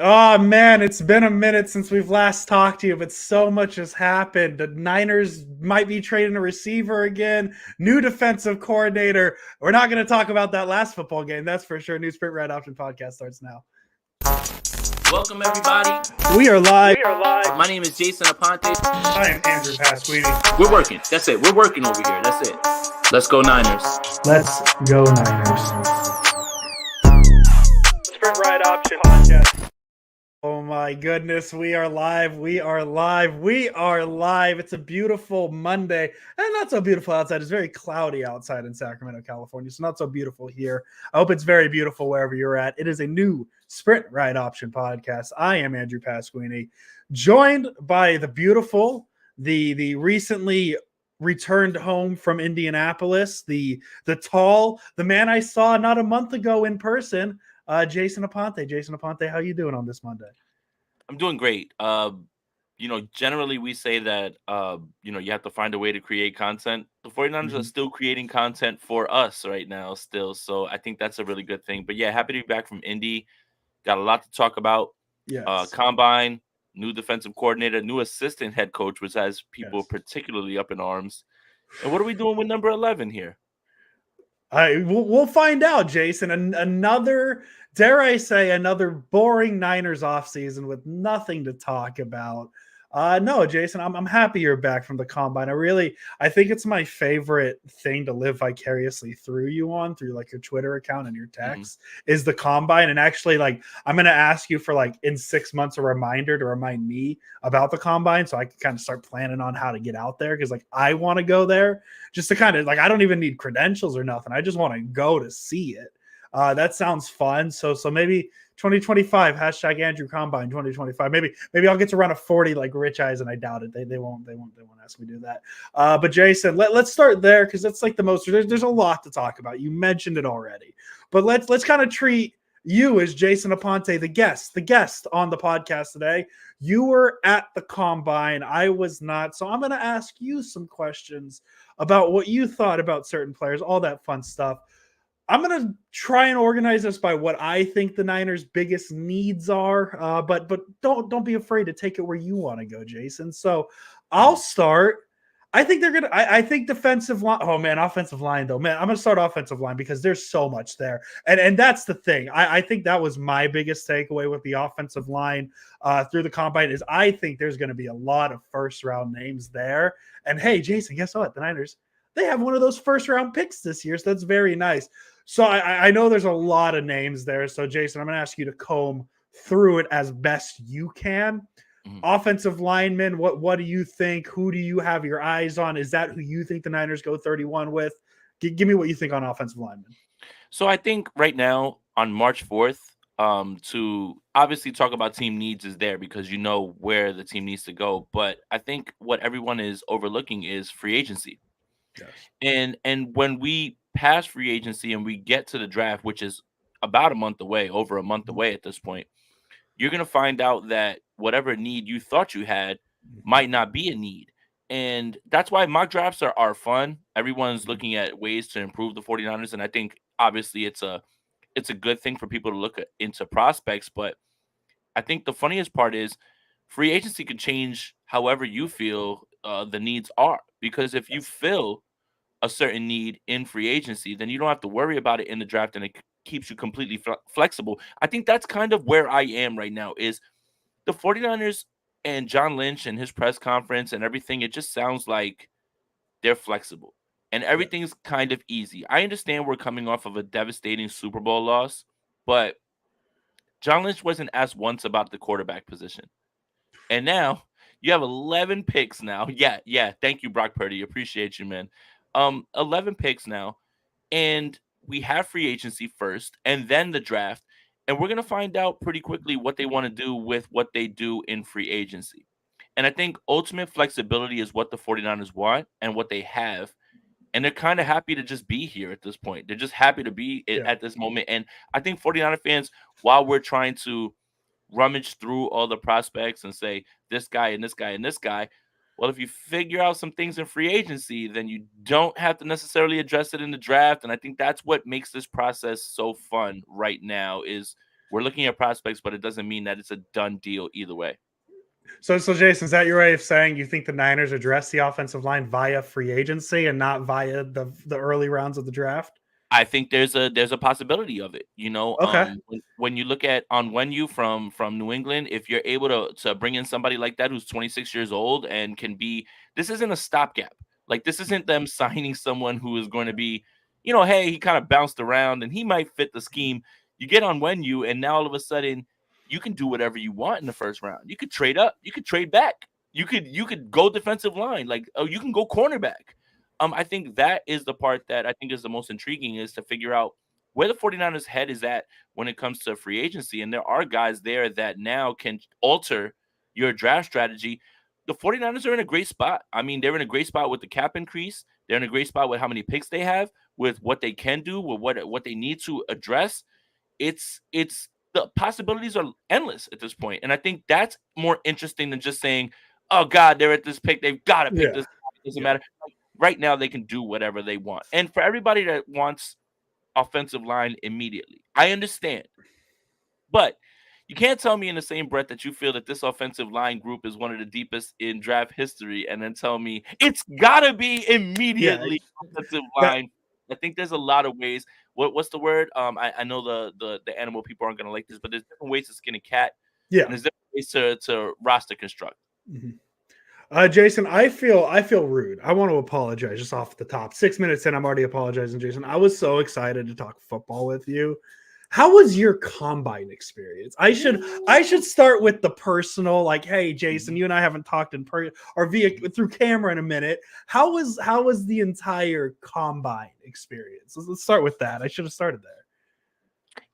Oh man, it's been a minute since we've last talked to you, but so much has happened. The Niners might be trading a receiver again, new defensive coordinator. We're not going to talk about that last football game, that's for sure. New Sprint Red Option podcast starts now. Welcome, everybody. We are live. My name is Jason Aponte. I am Andrew Pasquini. We're working. That's it. We're working over here. That's it. Let's go, Niners. Let's go, Niners. Sprint Ride Option podcast. Oh my goodness, we are live. It's a beautiful Monday, and not so beautiful outside. It's very cloudy outside in Sacramento, California, so not so beautiful here. I hope it's very beautiful wherever you're at. It is a new Sprint Ride Option podcast. I am Andrew Pasquini, joined by the beautiful, the recently returned home from Indianapolis, the tall, the man I saw not a month ago in person, Jason Aponte. Jason Aponte, how you doing on this Monday? I'm doing great. Generally we say that, you have to find a way to create content. The 49ers are still creating content for us right now still. So I think that's a really good thing. But yeah, happy to be back from Indy. Got a lot to talk about. Yes. Combine, new defensive coordinator, new assistant head coach, which has people particularly up in arms. And what are we doing with number 11 here? We'll find out, Jason. Another, dare I say, another boring Niners offseason with nothing to talk about. No, Jason, I'm happy you're back from the combine. I think it's my favorite thing to live vicariously through you on, through like your Twitter account and your texts, is the combine. And actually, like, I'm going to ask you for like in 6 months a reminder to remind me about the combine so I can kind of start planning on how to get out there, because like I want to go there just to kind of like, I don't even need credentials or nothing. I just want to go to see it. That sounds fun. So maybe 2025 hashtag Andrew Combine 2025. Maybe I'll get to run a 40 like Rich Eisen. I doubt it. They won't ask me to do that. But Jason, let's start there, because that's like the most. There's a lot to talk about. You mentioned it already, but let's kind of treat you as Jason Aponte, the guest on the podcast today. You were at the combine. I was not. So I'm going to ask you some questions about what you thought about certain players, all that fun stuff. I'm going to try and organize this by what I think the Niners' biggest needs are, but don't be afraid to take it where you want to go, Jason. So I'll start. I think they're going to – I think defensive line – oh, man, offensive line, though. Man, I'm going to start offensive line because there's so much there. And that's the thing. I think that was my biggest takeaway with the offensive line through the combine is I think there's going to be a lot of first-round names there. And, hey, Jason, guess what? The Niners, they have one of those first-round picks this year, so that's very nice. So I know there's a lot of names there. So, Jason, I'm going to ask you to comb through it as best you can. Offensive linemen, what do you think? Who do you have your eyes on? Is that who you think the Niners go 31 with? Give me what you think on offensive linemen. So I think right now on March 4th, to obviously talk about team needs is there because you know where the team needs to go. But I think what everyone is overlooking is free agency. Yes. And when we pass free agency and we get to the draft, which is about a month away, over a month away at this point, you're going to find out that whatever need you thought you had might not be a need. And that's why mock drafts are fun. Everyone's looking at ways to improve the 49ers. And I think obviously it's a good thing for people to look into prospects. But I think the funniest part is free agency can change however you feel the needs are. Because if you fill a certain need in free agency, then you don't have to worry about it in the draft, and it keeps you completely flexible. I think that's kind of where I am right now is the 49ers and John Lynch and his press conference and everything. It just sounds like they're flexible and everything's kind of easy. I understand we're coming off of a devastating Super Bowl loss, but John Lynch wasn't asked once about the quarterback position. And now you have 11 picks now. Yeah. Thank you, Brock Purdy. Appreciate you, man. 11 picks now, and we have free agency first and then the draft, and we're going to find out pretty quickly what they want to do with what they do in free agency. And I think ultimate flexibility is what the 49ers want and what they have, and they're kind of happy to just be here at this point. They're just happy to be at this moment. And I think 49er fans, while we're trying to rummage through all the prospects and say this guy and this guy and this guy, well, if you figure out some things in free agency, then you don't have to necessarily address it in the draft. And I think that's what makes this process so fun right now is We're looking at prospects, but it doesn't mean that it's a done deal either way. So Jason, is that your way of saying you think the Niners address the offensive line via free agency and not via the early rounds of the draft? I think there's a possibility of it. Okay. When you look at Onwenu from New England, if you're able to bring in somebody like that who's 26 years old and can be, this isn't a stopgap. Like this isn't them signing someone who is going to be, hey, he kind of bounced around and he might fit the scheme. You get Onwenu, and now all of a sudden you can do whatever you want in the first round. You could trade up, you could trade back, you could go defensive line, like you can go cornerback. I think that is the part that I think is the most intriguing, is to figure out where the 49ers head is at when it comes to free agency. And there are guys there that now can alter your draft strategy. The 49ers are in a great spot. I mean, they're in a great spot with the cap increase. They're in a great spot with how many picks they have, with what they can do, with what they need to address. It's the possibilities are endless at this point. And I think that's more interesting than just saying, oh God, they're at this pick. They've got to pick Yeah. this. It doesn't matter. Right now they can do whatever they want. And for everybody that wants offensive line immediately, I understand. But you can't tell me in the same breath that you feel that this offensive line group is one of the deepest in draft history and then tell me it's gotta be Yeah. immediately offensive That line. I think there's a lot of ways. What's the word? I know the animal people aren't gonna like this, but there's different ways to skin a cat, yeah. and there's different ways to roster construct. Mhm. Jason, I feel rude. I want to apologize just off the top. 6 minutes in, I'm already apologizing, Jason. I was so excited to talk football with you. How was your combine experience? I should start with the personal, like, hey, Jason, you and I haven't talked in person or via through camera in a minute. How was the entire combine experience? Let's start with that. I should have started there.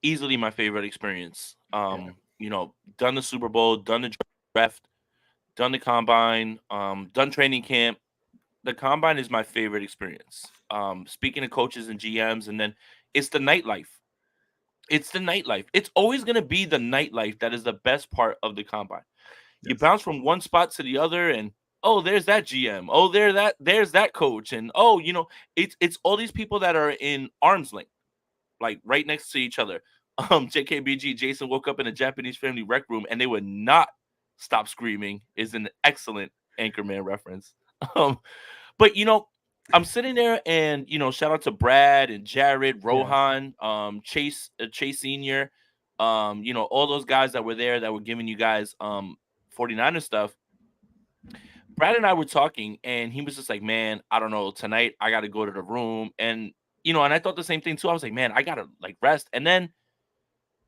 Easily my favorite experience. Yeah. Done the Super Bowl, done the draft, done the combine, done training camp. The combine is my favorite experience. Speaking of coaches and GMs, and then it's the nightlife. It's the nightlife. It's always going to be the nightlife that is the best part of the combine. You Yes. bounce from one spot to the other, and oh, there's that GM. Oh, there's that coach, and oh, it's all these people that are in arm's length, like right next to each other. JKBG Jason woke up in a Japanese family rec room, and they would not stop screaming. Is an excellent Anchorman reference. Um, but I'm sitting there, and shout out to Brad and Jared, Yeah. Rohan, Chase Senior, all those guys that were there that were giving you guys 49er stuff. Brad and I were talking, and he was just like, "Man, I don't know. Tonight I got to go to the room," and and I thought the same thing too. I was like, "Man, I gotta like rest," and then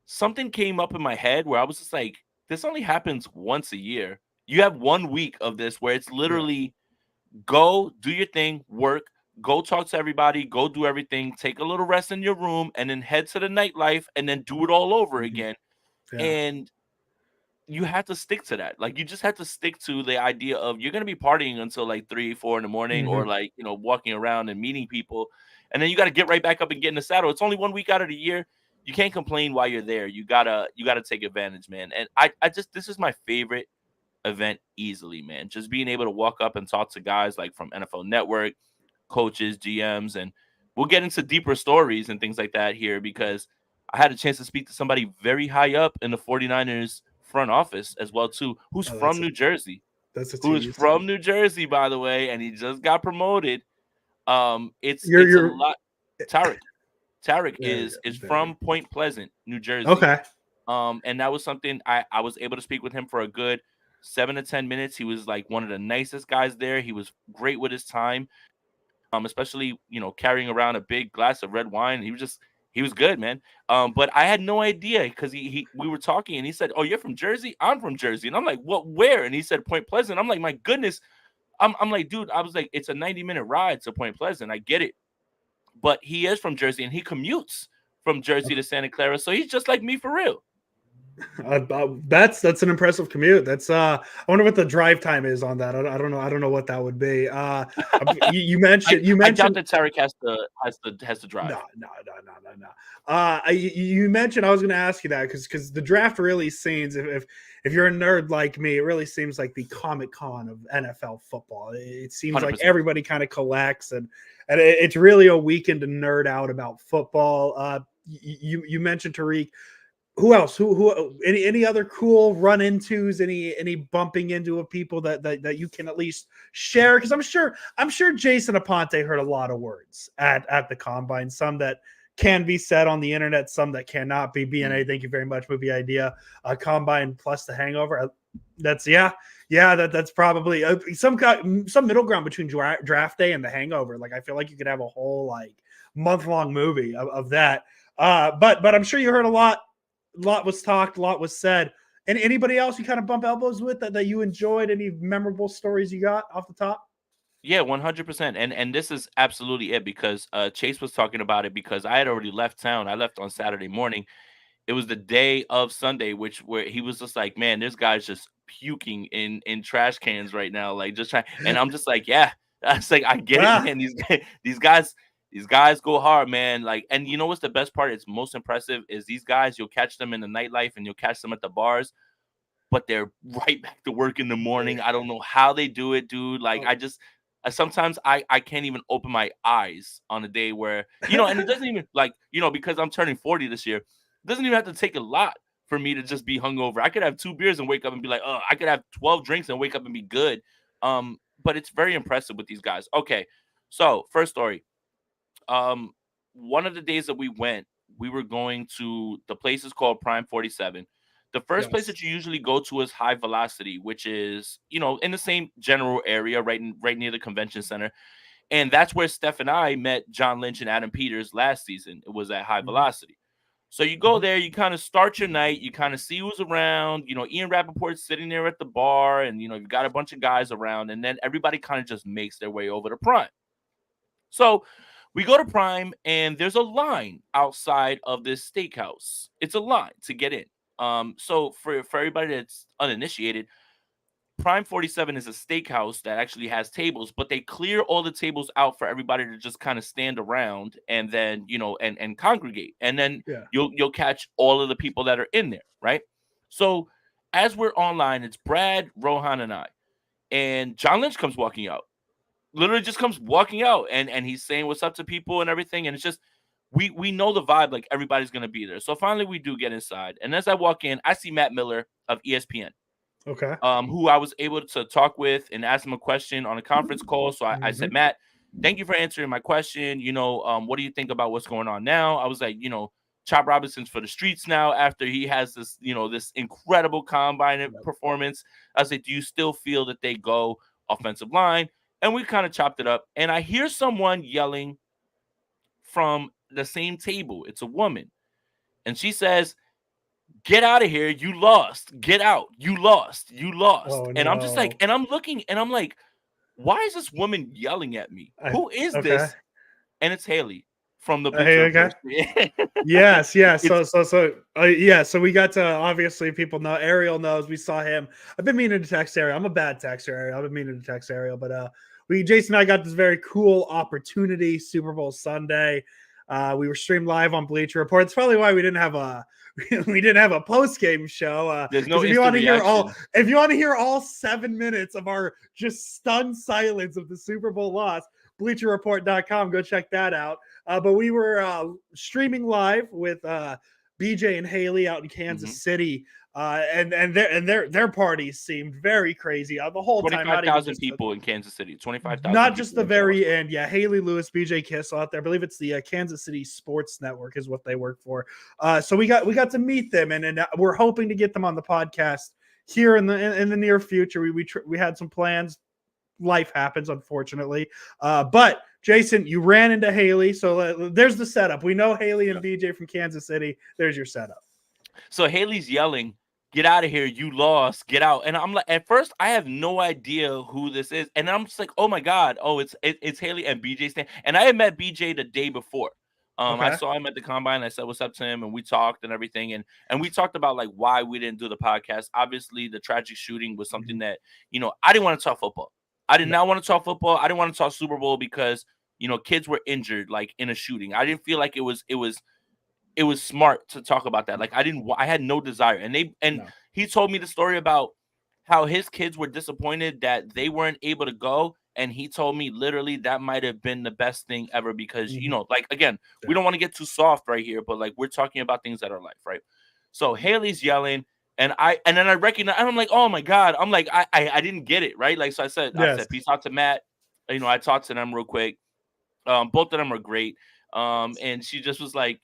something came up in my head where I was just like, "This only happens once a year. You have 1 week of this where it's Yeah. literally." Go do your thing, work, go talk to everybody, go do everything, take a little rest in your room, and then head to the nightlife and then do it all over Mhm. again. Yeah. And you have to stick to that. Like you just have to stick to the idea of you're gonna be partying until like 3, 4 in the morning, or Mhm. like, walking around and meeting people. And then you gotta get right back up and get in the saddle. It's only 1 week out of the year. You can't complain while you're there. You gotta take advantage, man. And I just this is my favorite event easily, man. Just being able to walk up and talk to guys like from NFL Network, coaches, GMs, and we'll get into deeper stories and things like that here, because I had a chance to speak to somebody very high up in the 49ers front office as well too, who's Oh, from New Jersey. that's a Who is tease. from New Jersey, by the way, and he just got promoted. It's a You're lot. Tarek. Tarek there. is There we from Point Pleasant, New go. Jersey. Okay. And that was something I was able to speak with him for a good 7 to 10 minutes. He was like one of the nicest guys there. He was great with his time, especially carrying around a big glass of red wine. He was good, man. But I had no idea, because he we were talking and he said, "Oh, you're from Jersey? I'm from Jersey." And I'm like, "What? Where?" And he said, "Point Pleasant." I'm like, "My goodness." I'm like, "Dude," I was like, "It's a 90-minute ride to Point Pleasant. I get it." But he is from Jersey and he commutes from Jersey to Santa Clara, so he's just like me for real. That's an impressive commute. I wonder what the drive time is on that. I don't know. I don't know what that would be. You mentioned I doubt that Tarek has to no, drive. no, no, no, no, no. You mentioned, I was going to ask you that because the draft really seems, if you're a nerd like me, it really seems like the Comic Con of NFL football. It seems like 100%. everybody kind of collects, and it's really a weekend to nerd out about football. You mentioned Tariq. who else? Who? Any other cool run-intos? Any bumping into of people that you can at least share? Because I'm sure Jason Aponte heard a lot of words at the combine. Some that can be said on the internet, some that cannot be. BNA, thank you very much. Movie idea. Combine plus the Hangover. That's yeah. That's probably some middle ground between draft day and the Hangover. Like I feel like you could have a whole like month-long movie of that. But I'm sure you heard a lot was talked, a lot was said. And anybody else you kind of bump elbows with that you enjoyed? Any memorable stories you got off the top? Yeah, 100%. And this is absolutely it because Chase was talking about it because I had already left town. I left on Saturday morning. It was the day of Sunday, which where he was just like, man, this guy's just puking in trash cans right now, like just trying. And I'm just like, yeah, that's like I get it, man. These guys. These guys go hard, man. Like, and you know what's the best part? It's most impressive is these guys. You'll catch them in the nightlife and you'll catch them at the bars, but they're right back to work in the morning. I don't know how they do it, dude. Like, sometimes I can't even open my eyes on a day where and it doesn't even like because I'm turning 40 this year. It doesn't even have to take a lot for me to just be hungover. I could have 2 beers and wake up and be like, oh, I could have 12 drinks and wake up and be good. But it's very impressive with these guys. Okay, so first story. Um, one of the days that we were going to the place is called Prime 47. The first place Yes. that you usually go to is High Velocity, which is in the same general area, right near the convention center, and that's where Steph and I met John Lynch and Adam Peters last season. It was at High Mhm. Velocity. So you go there, you kind of start your night, you kind of see who's around. Ian Rappaport's sitting there at the bar, and you've got a bunch of guys around, and then everybody kind of just makes their way over to Prime. So we go to Prime, and there's a line outside of this steakhouse. It's a line to get in. So for everybody that's uninitiated, Prime 47 is a steakhouse that actually has tables, but they clear all the tables out for everybody to just kind of stand around and then and congregate, and then Yeah. you'll catch all of the people that are in there, right? So as we're online, it's Brad, Rohan, and I, and John Lynch comes walking out, literally just comes walking out, and he's saying what's up to people and everything, and it's just we know the vibe, like everybody's gonna be there. So finally we do get inside, and as I walk in, I see Matt Miller of ESPN, Okay. who I was able to talk with and ask him a question on a conference call. So I said, Mhm. Matt, thank you for answering my question. What do you think about what's going on now? I was like, Chop Robinson's for the streets now after he has this incredible combine Yep. performance. I was like, do you still feel that they go offensive line? And we kind of chopped it up. And I hear someone yelling from the same table. It's a woman. And she says, get out of here. You lost. Get out. You lost. You lost. Oh And I'm just like, no. and I'm looking and I'm like, why is this woman yelling at me? I, Who is okay. this? And it's Haley from the Bleacher Hey, okay. Report. Yes, yes. It's Yeah. So we got to obviously people know Ariel knows we saw him. I've been meaning to text Ariel. I'm a bad texter, Ariel. I've been meaning to text Ariel, but Jason and I got this very cool opportunity. Super Bowl Sunday. We were streamed live on Bleacher Report. It's probably why we didn't have a we didn't have a post game show. there's Because no instant reaction. if you want to hear all 7 minutes of our just stunned silence of the Super Bowl loss, BleacherReport.com. Go check that out. But we were streaming live with BJ and Haley out in Kansas Mhm. City, and their parties seemed very crazy the whole time. Not even 25,000 just people in Kansas City. 25,000 not just people the in Dallas. very end. Yeah, Haley Lewis, BJ Kissel out there. I believe it's the Kansas City Sports Network is what they work for. So we got to meet them, and we're hoping to get them on the podcast here in the near future. We had some plans. Life happens, unfortunately. But Jason, you ran into Haley, so there's the setup. We know Haley and BJ from Kansas City. There's your setup. So Haley's yelling, "Get out of here! You lost! Get out!" And I'm like, at first, I have no idea who this is, and I'm just like, "Oh my god! Oh, it's Haley and BJ Stan." And I had met BJ the day before. I Okay. saw him at the combine. I said, "What's up to him?" And we talked and everything, and we talked about like why we didn't do the podcast. Obviously, the tragic shooting was something Mhm. that I didn't want to talk football. I did No. not want to talk football. I didn't want to talk Super Bowl because kids were injured like in a shooting. I didn't feel like it was smart to talk about that. Like I had no desire. And No. he told me the story about how his kids were disappointed that they weren't able to go. And he told me literally that might have been the best thing ever because, Mhm. like, again, we Yeah. don't want to get too soft right here, but like we're talking about things that are life, right? So Haley's yelling, and then I recognize, and I'm like, oh my god, I'm like, I didn't get it, right? Like, so I Yes. said peace out to Matt. I talked to them real quick. Both of them are great. And she just was like,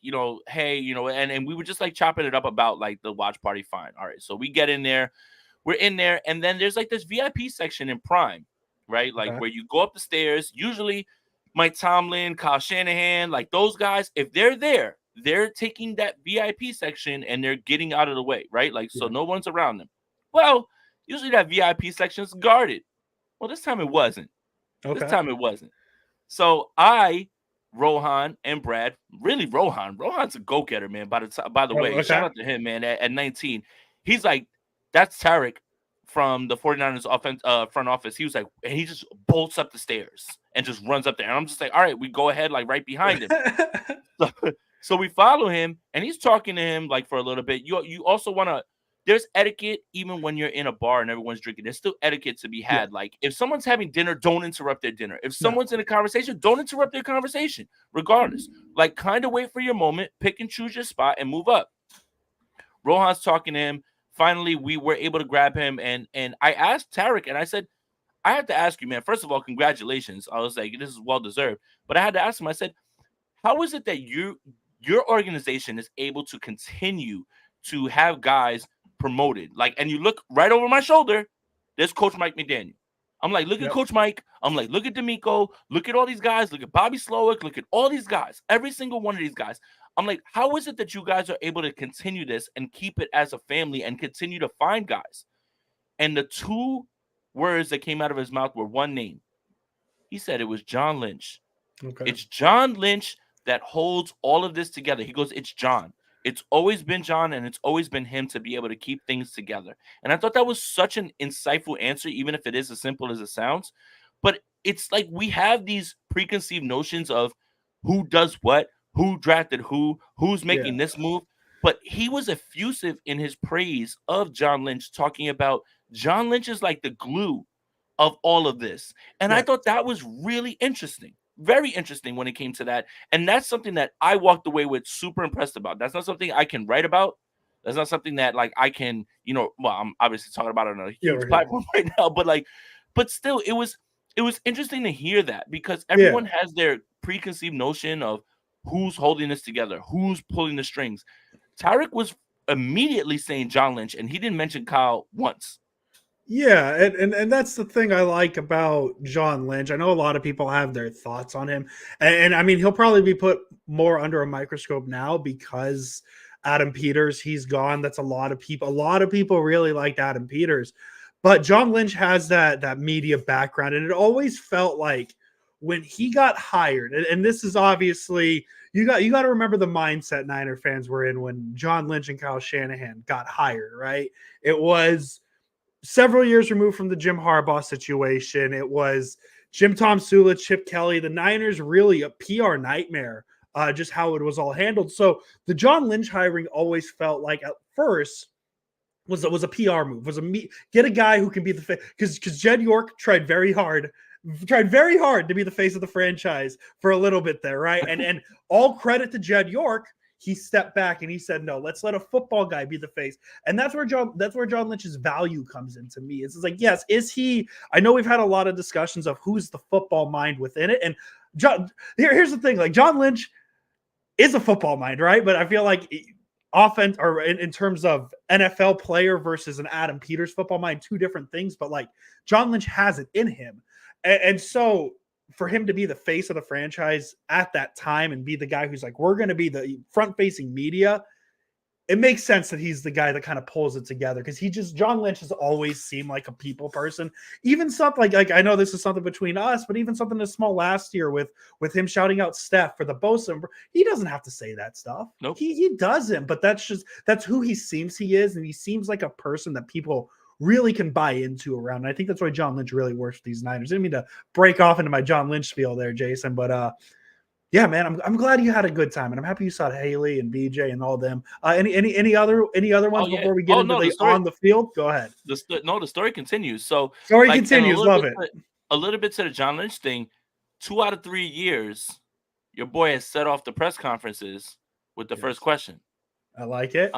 hey, and we were just like chopping it up about like the watch party. Fine. All right. So we get in there, we're in there, and then there's like this VIP section in Prime, right? Like Okay. where you go up the stairs. Usually Mike Tomlin, Kyle Shanahan, like those guys, if they're there, they're taking that VIP section and they're getting out of the way, right? Like, so Yeah. no one's around them. Well, usually that VIP section is guarded. Well, this time it wasn't. This Okay. time it wasn't. So I, Rohan, and Brad, really Rohan. Rohan's a go-getter, man. By the way, shout Okay. out to him, man. At 19, he's like, that's Tarek from the 49ers front office. He was like, and he just bolts up the stairs and just runs up there. And I'm just like, all right, we go ahead, like right behind him. So, so we follow him, and he's talking to him like for a little bit. You also want to. There's etiquette even when you're in a bar and everyone's drinking. There's still etiquette to be Yeah. had. Like if someone's having dinner, don't interrupt their dinner. If No. someone's in a conversation, don't interrupt their conversation. Regardless, like kind of wait for your moment, pick and choose your spot, and move up. Rohan's talking to him. Finally, we were able to grab him, and I asked Tarek, and I said, I have to ask you, man. First of all, congratulations. I was like, this is well deserved. But I had to ask him. I said, how is it that your organization is able to continue to have guys promoted? Like, and you look right over my shoulder, there's Coach Mike McDaniel. I'm like, look at Yep. Coach Mike. I'm like, look at D'Amico. Look at all these guys. Look at Bobby Slowick. Look at all these guys. Every single one of these guys. I'm like, how is it that you guys are able to continue this and keep it as a family and continue to find guys? And the two words that came out of his mouth were one name. He said it was John Lynch. Okay. It's John Lynch that holds all of this together. He goes, it's John. It's always been John, and it's always been him to be able to keep things together. And I thought that was such an insightful answer, even if it is as simple as it sounds. But it's like we have these preconceived notions of who does what, who drafted who's making Yeah. this move. But he was effusive in his praise of John Lynch, talking about John Lynch is like the glue of all of this. And I Right. thought that was really interesting. Very interesting when it came to that. And that's something that I walked away with super impressed about. That's not something I can write about. That's not something that like I can, well, I'm obviously talking about it on a Yeah. huge We're here. platform right now, but still it was interesting to hear that because Yeah. everyone has their preconceived notion of who's holding this together, who's pulling the strings. Tarek was immediately saying John Lynch, and he didn't mention Kyle once. Yeah, and that's the thing I like about John Lynch. I know a lot of people have their thoughts on him, and I mean he'll probably be put more under a microscope now because Adam Peters he's gone. That's a lot of people. A lot of people really liked Adam Peters, but John Lynch has that media background, and it always felt like when he got hired, and this is obviously you got to remember the mindset Niner fans were in when John Lynch and Kyle Shanahan got hired. Right, it was several years removed from the Jim Harbaugh situation. It was Jim Tom Sula, Chip Kelly, the Niners really a PR nightmare, just how it was all handled. So the John Lynch hiring always felt like at first was a PR move, get a guy who can be the face because Jed York tried very hard to be the face of the franchise for a little bit there, right? And all credit to Jed York. He stepped back and he said, "No, let's let a football guy be the face." And that's where John Lynch's value comes into me. It's like, yes, is he? I know we've had a lot of discussions of who's the football mind within it. And here's the thing: like John Lynch is a football mind, right? But I feel like offense or in terms of NFL player versus an Adam Peters football mind, two different things. But like John Lynch has it in him, and so for him to be the face of the franchise at that time and be the guy who's like, we're going to be the front facing media, it makes sense that he's the guy that kind of pulls it together because John Lynch has always seemed like a people person. Even something like I know this is something between us, but even something as small last year with him shouting out Steph for the Bosa, he doesn't have to say that stuff. Nope. He doesn't, but that's who he seems he is. And he seems like a person that people really can buy into around. And I think that's why John Lynch really works for these Niners. I didn't mean to break off into my John Lynch spiel there, Jason, but yeah, man, I'm glad you had a good time, and I'm happy you saw Haley and BJ and all them. Any other ones before we get into the story, on the field? Go ahead. The story continues. So story continues. Love it. A little bit to the John Lynch thing. 2 out of 3 years, your boy has set off the press conferences with the first question. I like it.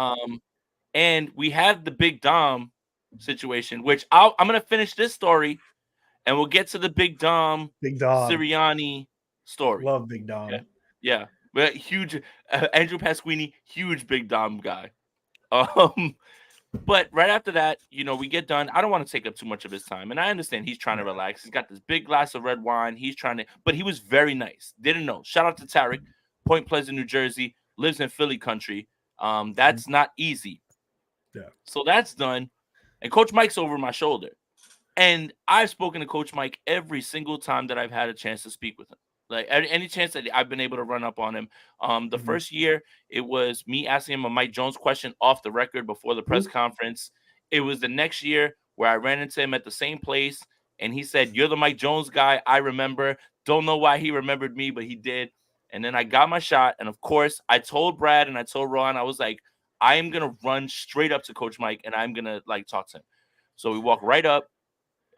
And we had the Big Dom situation, which I'm going to finish this story and we'll get to the Big Dom Big Dom. Sirianni story. Love Big Dom. Okay? Yeah. But huge Andrew Pasquini, huge Big Dom guy. But right after that, we get done. I don't want to take up too much of his time. And I understand he's trying to relax. He's got this big glass of red wine. He's trying to, but he was very nice. Didn't know. Shout out to Tarek, Point Pleasant, New Jersey, lives in Philly country. That's not easy. Yeah. So that's done. And Coach Mike's over my shoulder. And I've spoken to Coach Mike every single time that I've had a chance to speak with him. Like any chance that I've been able to run up on him. The first year, it was me asking him a Mike Jones question off the record before the press conference. It was the next year where I ran into him at the same place, and he said, "You're the Mike Jones guy I remember." Don't know why he remembered me, but he did. And then I got my shot, and of course, I told Brad and I told Ron, I was like, I am gonna run straight up to Coach Mike, and I'm gonna talk to him. So we walk right up,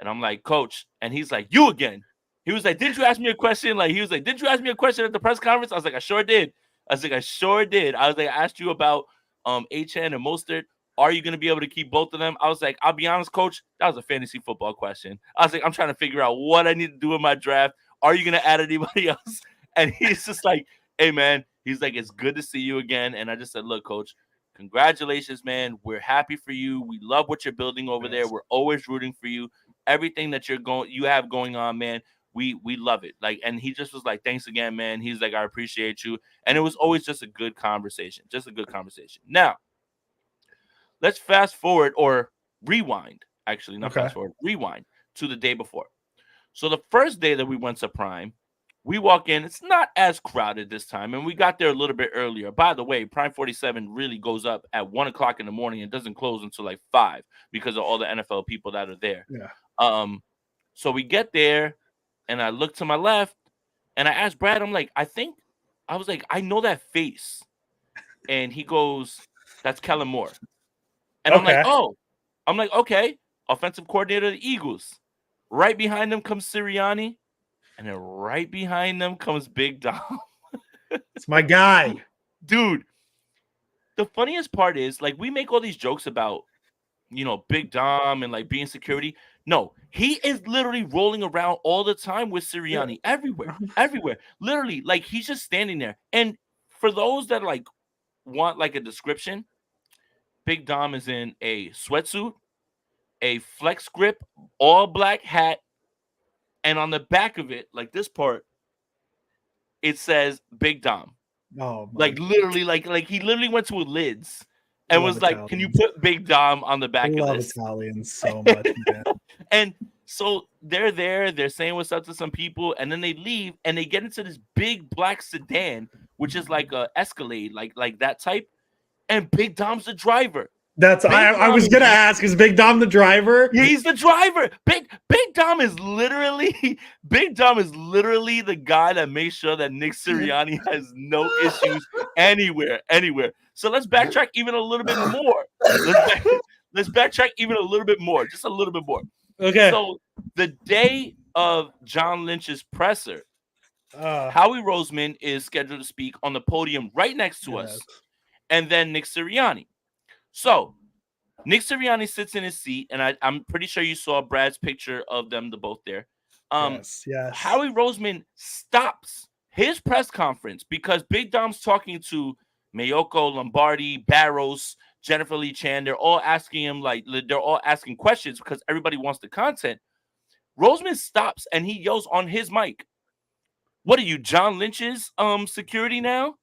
and I'm like, "Coach," and he's like, "You again?" He was like, "Didn't you ask me a question?" He was like, "Didn't you ask me a question at the press conference?" I was like, "I sure did." I was like, "I asked you about HN and Mostert. Are you going to be able to keep both of them?" I was like, "I'll be honest, Coach, that was a fantasy football question." I was like, "I'm trying to figure out what I need to do in my draft. Are you going to add anybody else?" And he's just like, "Hey, man," he's like, "It's good to see you again." And I just said, "Look, Coach, congratulations, man. We're happy for you. We love what you're building over there. We're always rooting for you. Everything that you have going on, man. We love it." And he just was like, "Thanks again, man." He's like, "I appreciate you." And it was always just a good conversation. Now, let's fast forward or rewind. Actually, not fast forward, rewind to the day before. So the first day that we went to Prime, we walk in. It's not as crowded this time, and we got there a little bit earlier. By the way, Prime 47 really goes up at 1 o'clock in the morning and doesn't close until 5 because of all the NFL people that are there. Yeah. So we get there. And I look to my left, and I asked Brad, I was like, "I know that face." And he goes, "That's Kellen Moore." And I'm like, "Oh." I'm like, "Okay." Offensive coordinator of the Eagles. Right behind them comes Sirianni. And then right behind them comes Big Dom. It's my guy. Dude, the funniest part is, we make all these jokes about, Big Dom and being security. No, he is literally rolling around all the time with Sirianni everywhere. Literally, he's just standing there. And for those that want a description, Big Dom is in a sweatsuit, a flex grip, all black hat, and on the back of it, this part, it says Big Dom. Oh, literally, he literally went to a Lids and was like, "Can you put Big Dom on the back of this?" Italians so much, man. And so they're there, they're saying what's up to some people, and then they leave and they get into this big black sedan, which is like a Escalade, like that type. And Big Dom's the driver. I was gonna ask, is Big Dom the driver? Yeah, he's the driver. Big Dom is literally the guy that makes sure that Nick Sirianni has no issues anywhere. So let's backtrack even a little bit more. Let's backtrack even a little bit more, just a little bit more. Okay. So the day of John Lynch's presser, Howie Roseman is scheduled to speak on the podium right next to us, and then Nick Sirianni. So Nick Sirianni sits in his seat, and I'm pretty sure you saw Brad's picture of them, both there. Yes. Howie Roseman stops his press conference because Big Dom's talking to Mayoko, Lombardi, Barros, Jennifer Lee Chan. They're all asking him, they're all asking questions because everybody wants the content. Roseman stops and he yells on his mic, "What are you, John Lynch's security now?"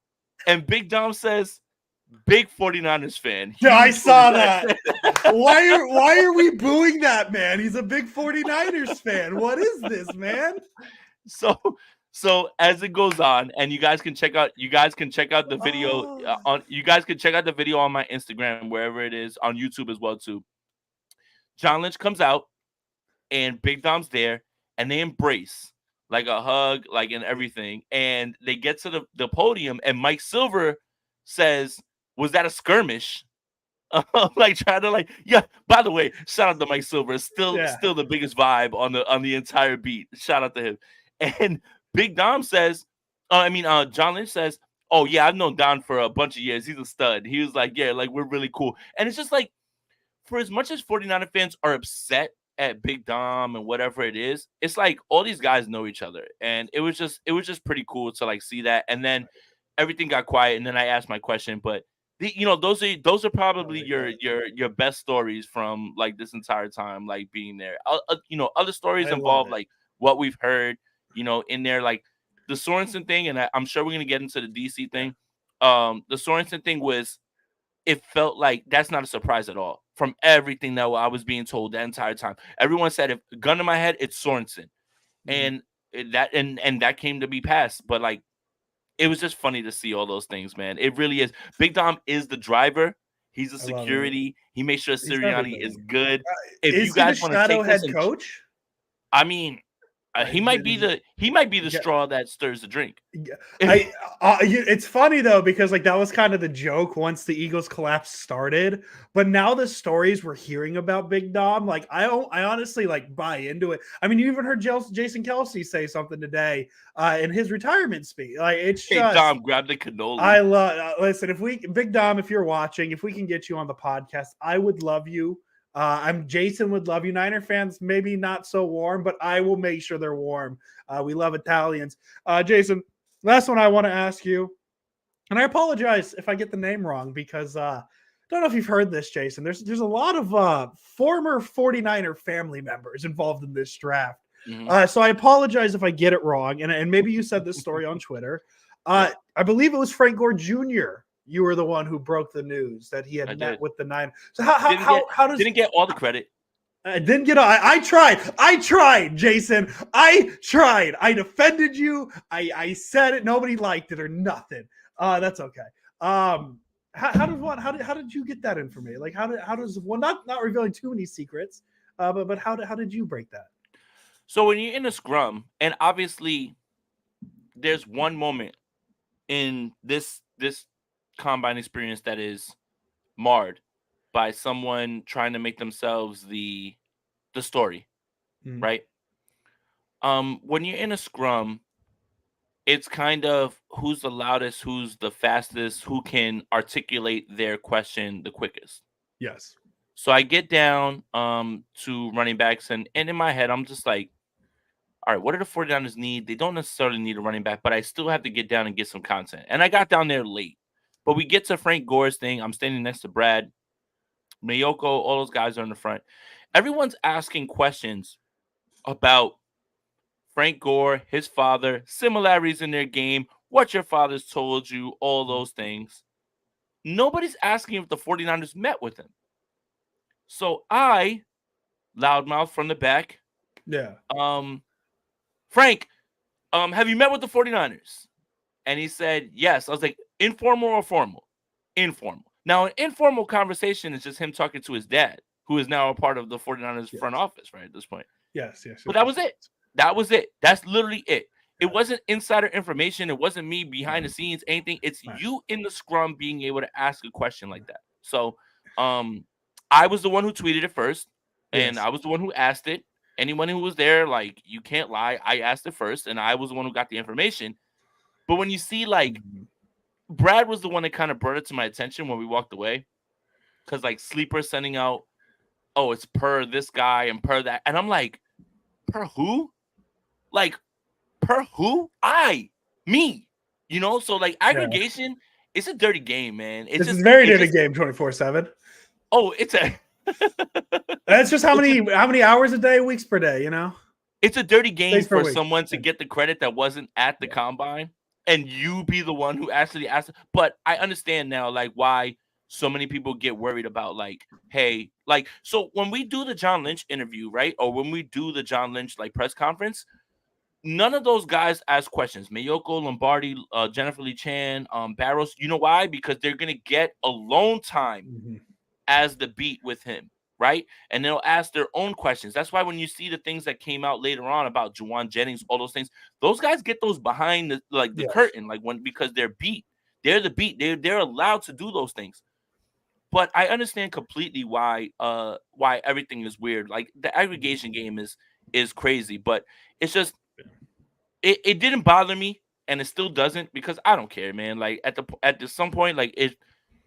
And Big Dom says, "Big 49ers fan." Yeah, I saw that. Why are we booing that man? He's a big 49ers fan. What is this, man? So as it goes on, and you guys can check out the video on my Instagram, wherever it is, on YouTube as well too. John Lynch comes out and Big Dom's there and they embrace a hug, and everything. And they get to the podium and Mike Silver says, "Was that a skirmish?" Trying to yeah. By the way, shout out to Mike Silver. Still the biggest vibe on the entire beat. Shout out to him. And Big Dom says, John Lynch says, Oh yeah, I've known Don for a bunch of years. He's a stud. He was like, yeah, like we're really cool. And it's just like, for as much as 49er fans are upset at Big Dom and whatever it is, it's like all these guys know each other. And it was just pretty cool to like see that. And then everything got quiet, and then I asked my question. But those are probably your best stories from like this entire time, like being there. Other stories I love involve it. like what we've heard, in there, like the Sorensen thing, and I'm sure we're gonna get into the DC Yeah. thing. The Sorensen thing was, it felt like that's not a surprise at all from everything that I was being told that entire time. Everyone said, if gun to my head, it's Sorensen. Mhm. And that came to be passed. But like, it was just funny to see all those things, man. It really is. Big Dom is the driver. He's a I love it. security. He makes sure He's Sirianni is everything. good. If you Is he the guys want to shadow take this, head and coach? I mean, he might Did be he? the straw that stirs the drink. Yeah, it's funny though because like that was kind of the joke once the Eagles collapse started, but now the stories we're hearing about Big Dom, like I honestly like buy into it. I mean, you even heard Jason Kelsey say something today in his retirement speech. Like it's Hey just Dom, grab the I cannoli. love listen, if we Big Dom, if you're watching, if we can get you on the podcast, I would love you. I'm Jason would love you. Niner fans, maybe not so warm, but I will make sure they're warm. We love Italians. Jason, last one I want to ask you, and I apologize if I get the name wrong because I don't know if you've heard this, Jason. There's a lot of former 49er family members involved in this draft. Hmm. So I apologize if I get it wrong. And maybe you said this story on Twitter. Yeah, I believe it was Frank Gore Jr. You were the one who broke the news that he I had met did. with the Nine. So how how Didn't get how, how does didn't get all the credit. I didn't get. I tried. I tried, Jason. I tried. I defended you. I said it. Nobody liked it or nothing. That's okay. How did you get that information? Like how does well not revealing too many secrets, but how did you break that? So when you're in a scrum, and obviously there's one moment in this combine experience that is marred by someone trying to make themselves the story, Mm, right? When you're in a scrum, it's kind of who's the loudest, who's the fastest, who can articulate their question the quickest. yes. So I get down to running backs, and in my head I'm just like, all right, what do the 49ers need? They don't necessarily need a running back, but I still have to get down and get some content. And I got down there late. But we get to Frank Gore's thing. I'm standing next to Brad, Mayoko, all those guys are in the front. Everyone's asking questions about Frank Gore, his father, similarities in their game, what your father's told you, all Mm, those things. Nobody's asking if the 49ers met with him. So I, loudmouth from the back, yeah. um, Frank, have you met with the 49ers? And he said, yes. I was like, informal or formal? Informal. Now, an informal conversation is just him talking to his dad, who is now a part of the 49ers front Yes. office, right, at this point. Yes. Yes. But Yes. that Yes. was it. That was it. That's literally it. It Yeah. wasn't insider information. It wasn't me behind the Right. scenes, anything. It's Right. you in the scrum being able to ask a question like that. So I was the one who tweeted it first, and Yes. I was the one who asked it. Anyone who was there, like, you can't lie. I asked it first, and I was the one who got the information. But when you see, like, Mhm. Brad was the one that kind of brought it to my attention when we walked away. Because, like, Sleeper sending out, oh, it's per this guy and per that. And I'm like, per who? Like, per who? Me. So, like, Yeah. aggregation, it's a dirty game, man. This is very It dirty just, game 24/7. oh, it's a, That's just it's a, how many hours a day, weeks per day, you know? it's a dirty game Days per for week. someone to Yeah. get the credit that wasn't at the Yeah. combine and you be the one who actually asked. But I understand now, like, why so many people get worried about, like, hey, like, so when we do the John Lynch interview, right? Or when we do the John Lynch, like, press conference, none of those guys ask questions. Mayoko, Lombardi, Jennifer Lee Chan, Barrows. You know why? Because they're going to get alone time Mhm. as the beat with him, right? And they'll ask their own questions. That's why when you see the things that came out later on about Juwan Jennings, all those things, those guys get those behind the Yes. curtain, like because they're beat. They're the beat. They're allowed to do those things. But I understand completely why everything is weird. Like, the aggregation game is crazy, but it's just it didn't bother me. and it still doesn't, because I don't care, man. Like at some point, like it,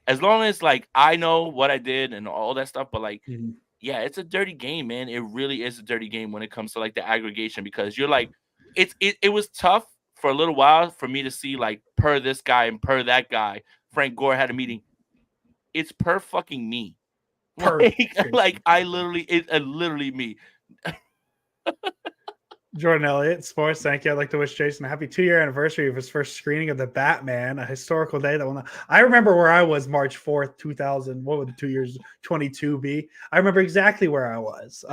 as long as like I know what I did and all that stuff, but like Mhm. yeah, it's a dirty game, man. It really is a dirty game when it comes to like the aggregation, because you're like, it was tough for a little while for me to see like per this guy and per that guy. Frank Gore had a meeting. It's per fucking me. Per Like Jason. I literally, it's literally me. Jordan Elliott, sports. Thank you. I'd like to wish Jason a happy 2-year anniversary of his first screening of The Batman, a historical day that will not. I remember where I was March 4th, 2000. What would the 2 years 22 be? I remember exactly where I was.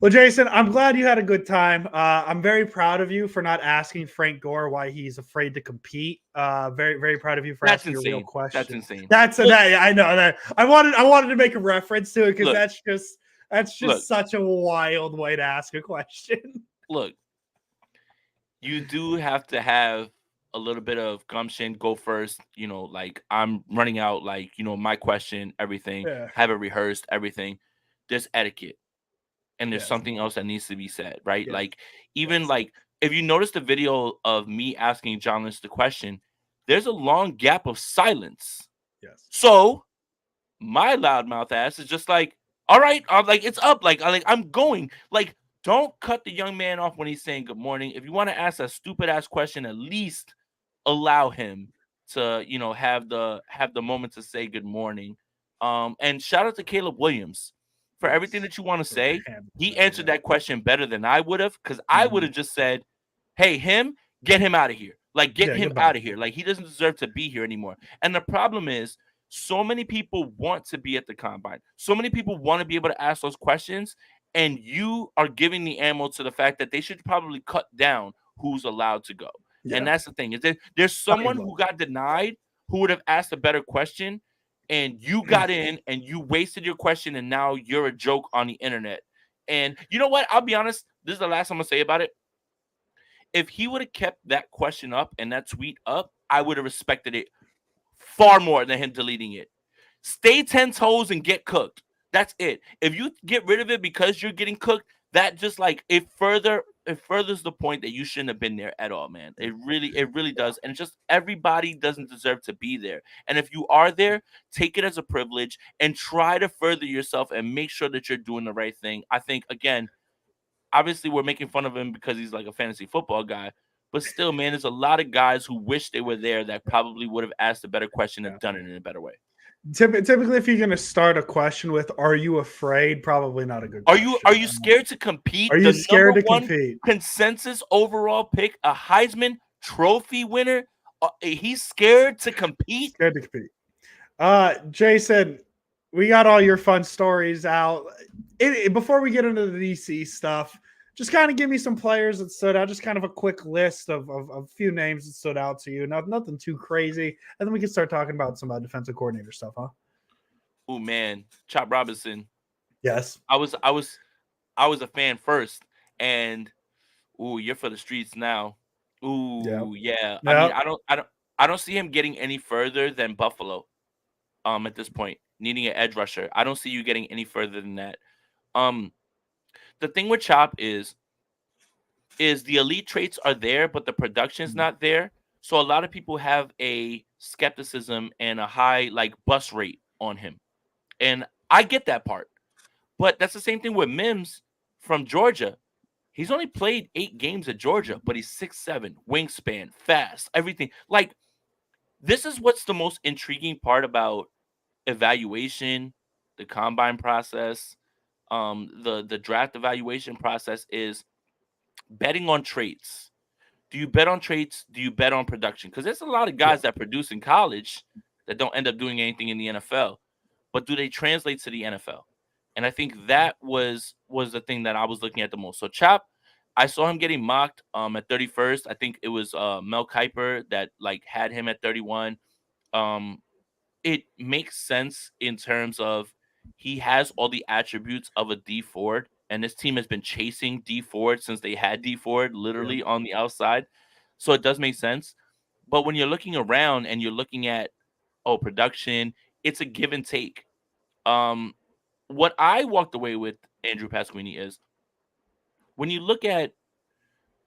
Well, Jason, I'm glad you had a good time. I'm very proud of you for not asking Frank Gore why he's afraid to compete. Very, very proud of you for That's asking a real insane. That's question. insane. That's Look, that. I know that. I wanted to make a reference to it because look, that's just look, such a wild way to ask a question. look. You do have to have a little bit of gumption. Go first. Like I'm running out. Like my question, everything. Yeah. Have it rehearsed, everything. There's etiquette, and there's Yes. something else that needs to be said, right? Yes. Like even Yes. like if you notice the video of me asking John Lynch the question, there's a long gap of silence. Yes. So my loudmouth ass is just like, all right, like it's up, like I'm going. Like, don't cut the young man off when he's saying good morning. If you want to ask a stupid ass question, at least allow him to, have the moment to say good morning. And shout out to Caleb Williams for everything Yes. that you want to For say. handling He that. answered Yeah. that question better than I would have, because I would Mhm. have just said, hey, get him out of here. Like, get Yeah. him Goodbye. out of here. Like, he doesn't deserve to be here anymore. And the problem is, so many people want to be at the combine. So many people want to be able to ask those questions, and you are giving the ammo to the fact that they should probably cut down who's allowed to go. And Yeah. that's the thing. Is that there's I someone agree. who got denied who would have asked a better question, and you got in and you wasted your question, and now you're a joke on the internet. And you know what? I'll be honest. This is the last I'm gonna say about it. If he would have kept that question up and that tweet up, I would have respected it far more than him deleting it. Stay 10 toes and get cooked. That's it. If you get rid of it because you're getting cooked, that just like it furthers the point that you shouldn't have been there at all, man. It really does. And it's just everybody doesn't deserve to be there. And if you are there, take it as a privilege and try to further yourself and make sure that you're doing the right thing. I think again, obviously we're making fun of him because he's like a fantasy football guy. But still, man, there's a lot of guys who wish they were there that probably would have asked a better question Yeah. and done it in a better way. Typically, if you're going to start a question with "Are you afraid?" probably not a good Are you question. are you scared to compete? Are you The number scared to one compete? consensus overall pick, a Heisman Trophy winner. He's scared to compete. Scared to compete. Jason, we got all your fun stories out. Before we get into the DC stuff, just kind of give me some players that stood out. Just kind of a quick list of a few names that stood out to you. Nothing too crazy, and then we can start talking about some defensive coordinator stuff, huh? Oh man, Chop Robinson. Yes. I was a fan first, and you're for the streets now. Yeah. Yeah. I mean, Yeah. I don't see him getting any further than Buffalo. At this point, needing an edge rusher, I don't see you getting any further than that. Um, the thing with Chop is the elite traits are there, but the production's not there. So a lot of people have a skepticism and a high like bust rate on him. And I get that part. But that's the same thing with Mims from Georgia. He's only played 8 games at Georgia, but he's 6'7", wingspan, fast, everything. Like, this is what's the most intriguing part about evaluation, the combine process, the draft evaluation process is betting on traits. Do you bet on traits? Do you bet on production? Because there's a lot of Yeah. guys that produce in college that don't end up doing anything in the NFL, but do they translate to the NFL? And I think that was the thing that I was looking at the most. So Chop, I saw him getting mocked at 31st. I think it was Mel Kiper that like had him at 31. Um, it makes sense in terms of he has all the attributes of a D Ford, and this team has been chasing D Ford since they had D Ford Yeah. literally on the outside. So it does make sense. But when you're looking around and you're looking at production, it's a give and take. Um, what I walked away with Andrew Pasquini is when you look at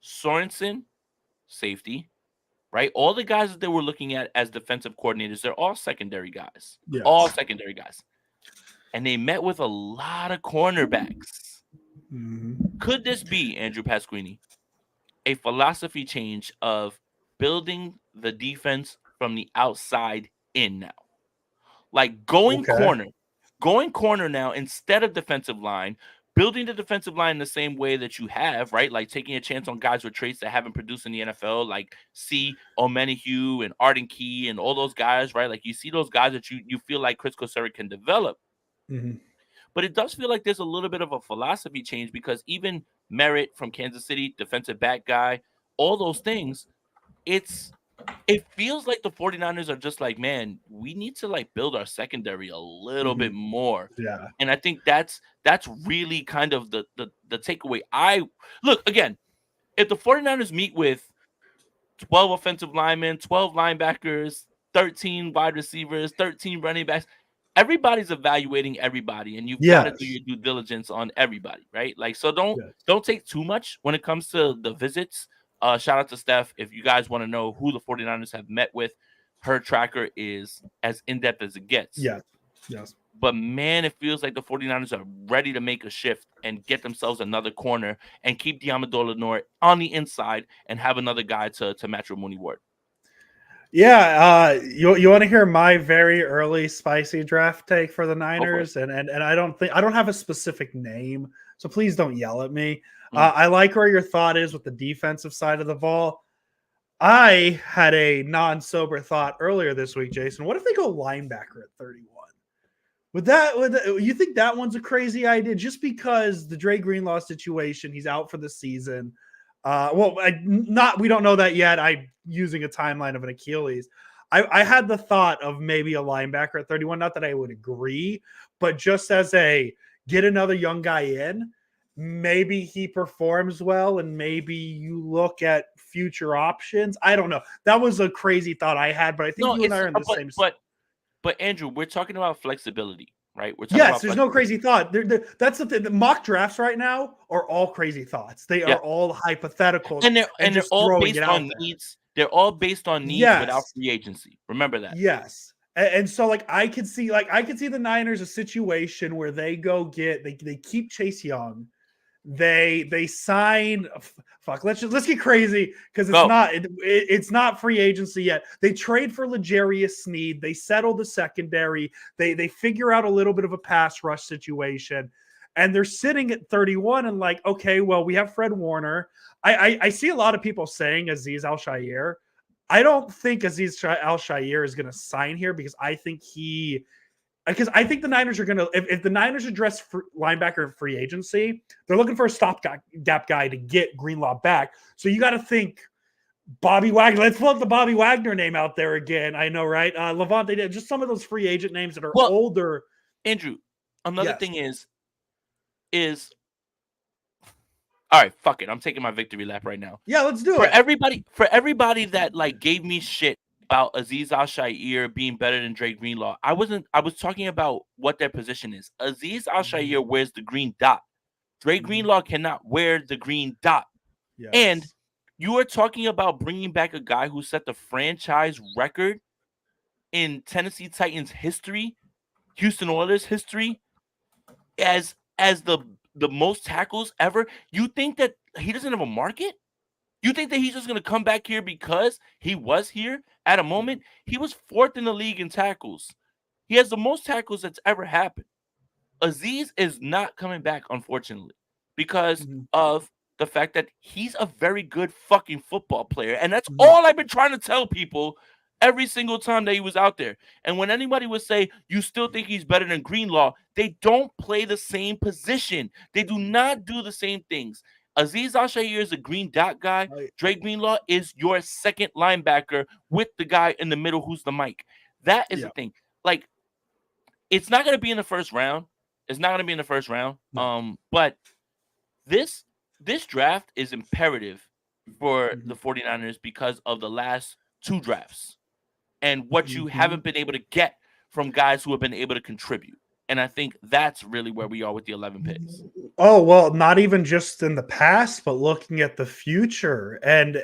Sorensen safety, right? All the guys that they were looking at as defensive coordinators, they're all secondary guys. All Yes. secondary guys. And they met with a lot of cornerbacks. Could this be, Andrew Pasquini, a philosophy change of building the defense from the outside in now? Like going Okay. corner now instead of defensive line, building the defensive line in the same way that you have, right? Like taking a chance on guys with traits that haven't produced in the NFL, like C. Omenihu and Arden Key and all those guys, right? Like you see those guys that you feel like Chris Kosera can develop. But it does feel like there's a little bit of a philosophy change because even Merritt from Kansas City, defensive back guy, all those things, it feels like the 49ers are just like, man, we need to like build our secondary a little bit more. Yeah. And I think that's really kind of the takeaway. Look, again, if the 49ers meet with 12 offensive linemen, 12 linebackers, 13 wide receivers, 13 running backs, everybody's evaluating everybody, and you've got to do Yes. your due diligence on everybody, right? Like, so Yes. don't take too much when it comes to the visits. Shout out to Steph. If you guys want to know who the 49ers have met with, her tracker is as in-depth as it gets. Yes. Yes. But man, it feels like the 49ers are ready to make a shift and get themselves another corner and keep Diamandola Lenore on the inside and have another guy to match with Mooney Ward. Yeah, you want to hear my very early spicy draft take for the Niners, and I don't have a specific name, so please don't yell at me. I like where your thought is with the defensive side of the ball. I had a non-sober thought earlier this week, Jason. What if they go linebacker at 31? You think that one's a crazy idea? Just because the Dre Greenlaw situation, he's out for the season. We don't know that yet. I'm using a timeline of an Achilles. I had the thought of maybe a linebacker at 31. Not that I would agree, but just as get another young guy in, maybe he performs well, and maybe you look at future options. I don't know. That was a crazy thought I had, but I think you and I are in the same. But Andrew, we're talking about flexibility. Right? There's no crazy thought. That's the thing. The mock drafts right now are all crazy thoughts. They are all hypotheticals, and they're all based on needs. They're all based on needs without free agency. Remember that. Yes, and so I could see the Niners a situation where they keep Chase Young. They sign. Let's get crazy because it's not free agency yet. They trade for L'Jarius Sneed. They settle the secondary. They figure out a little bit of a pass rush situation, and they're sitting at 31 and like, okay, well, we have Fred Warner. I see a lot of people saying Aziz Al-Shaair. I don't think Aziz Al-Shaair is going to sign here because I think the Niners are going to, if the Niners address linebacker free agency, they're looking for a stopgap guy to get Greenlaw back. So you got to think Bobby Wagner. Let's float the Bobby Wagner name out there again. I know, right? Levante did just some of those free agent names that are older. Andrew, another thing is all right, fuck it. I'm taking my victory lap right now. Yeah, let's do it. For everybody that like gave me shit about Aziz Al-Shaair being better than Dre Greenlaw. I was talking about what their position is. Aziz Al-Shaair wears the green dot. Dre Greenlaw cannot wear the green dot. Yes. And you are talking about bringing back a guy who set the franchise record in Tennessee Titans history, Houston Oilers history, as the most tackles ever. You think that he doesn't have a market? You think that he's just going to come back here because he was here at a moment? He was 4th in the league in tackles. He has the most tackles that's ever happened. Aziz is not coming back, unfortunately, because of the fact that he's a very good fucking football player. And that's all I've been trying to tell people every single time that he was out there. And when anybody would say, you still think he's better than Greenlaw, they don't play the same position. They do not do the same things. Aziz Al-Shaair is a green dot guy. Dre Greenlaw is your second linebacker with the guy in the middle who's the mic. That is the thing. Like, it's not going to be in the first round. But this draft is imperative for the 49ers because of the last 2 drafts and what you haven't been able to get from guys who have been able to contribute. And I think that's really where we are with the 11 picks. Oh, well, not even just in the past, but looking at the future and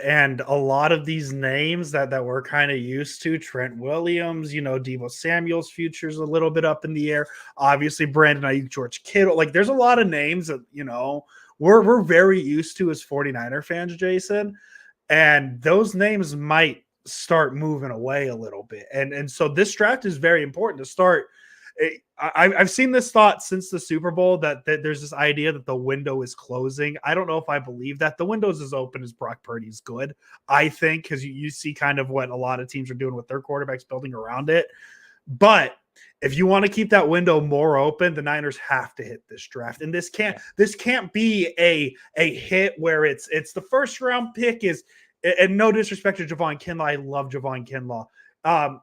a lot of these names that we're kind of used to, Trent Williams, Deebo Samuel's future's a little bit up in the air. Obviously, Brandon Aiyuk, George Kittle. Like there's a lot of names that, we're very used to as 49er fans, Jason. And those names might start moving away a little bit. And so this draft is very important to start. I've seen this thought since the Super Bowl that there's this idea that the window is closing. I don't know if I believe that. The window's as open as Brock Purdy's good, I think, because you see kind of what a lot of teams are doing with their quarterbacks building around it. But if you want to keep that window more open, the Niners have to hit this draft. And this can't be a hit where it's the first round pick is, and no disrespect to Javon Kinlaw. I love Javon Kinlaw.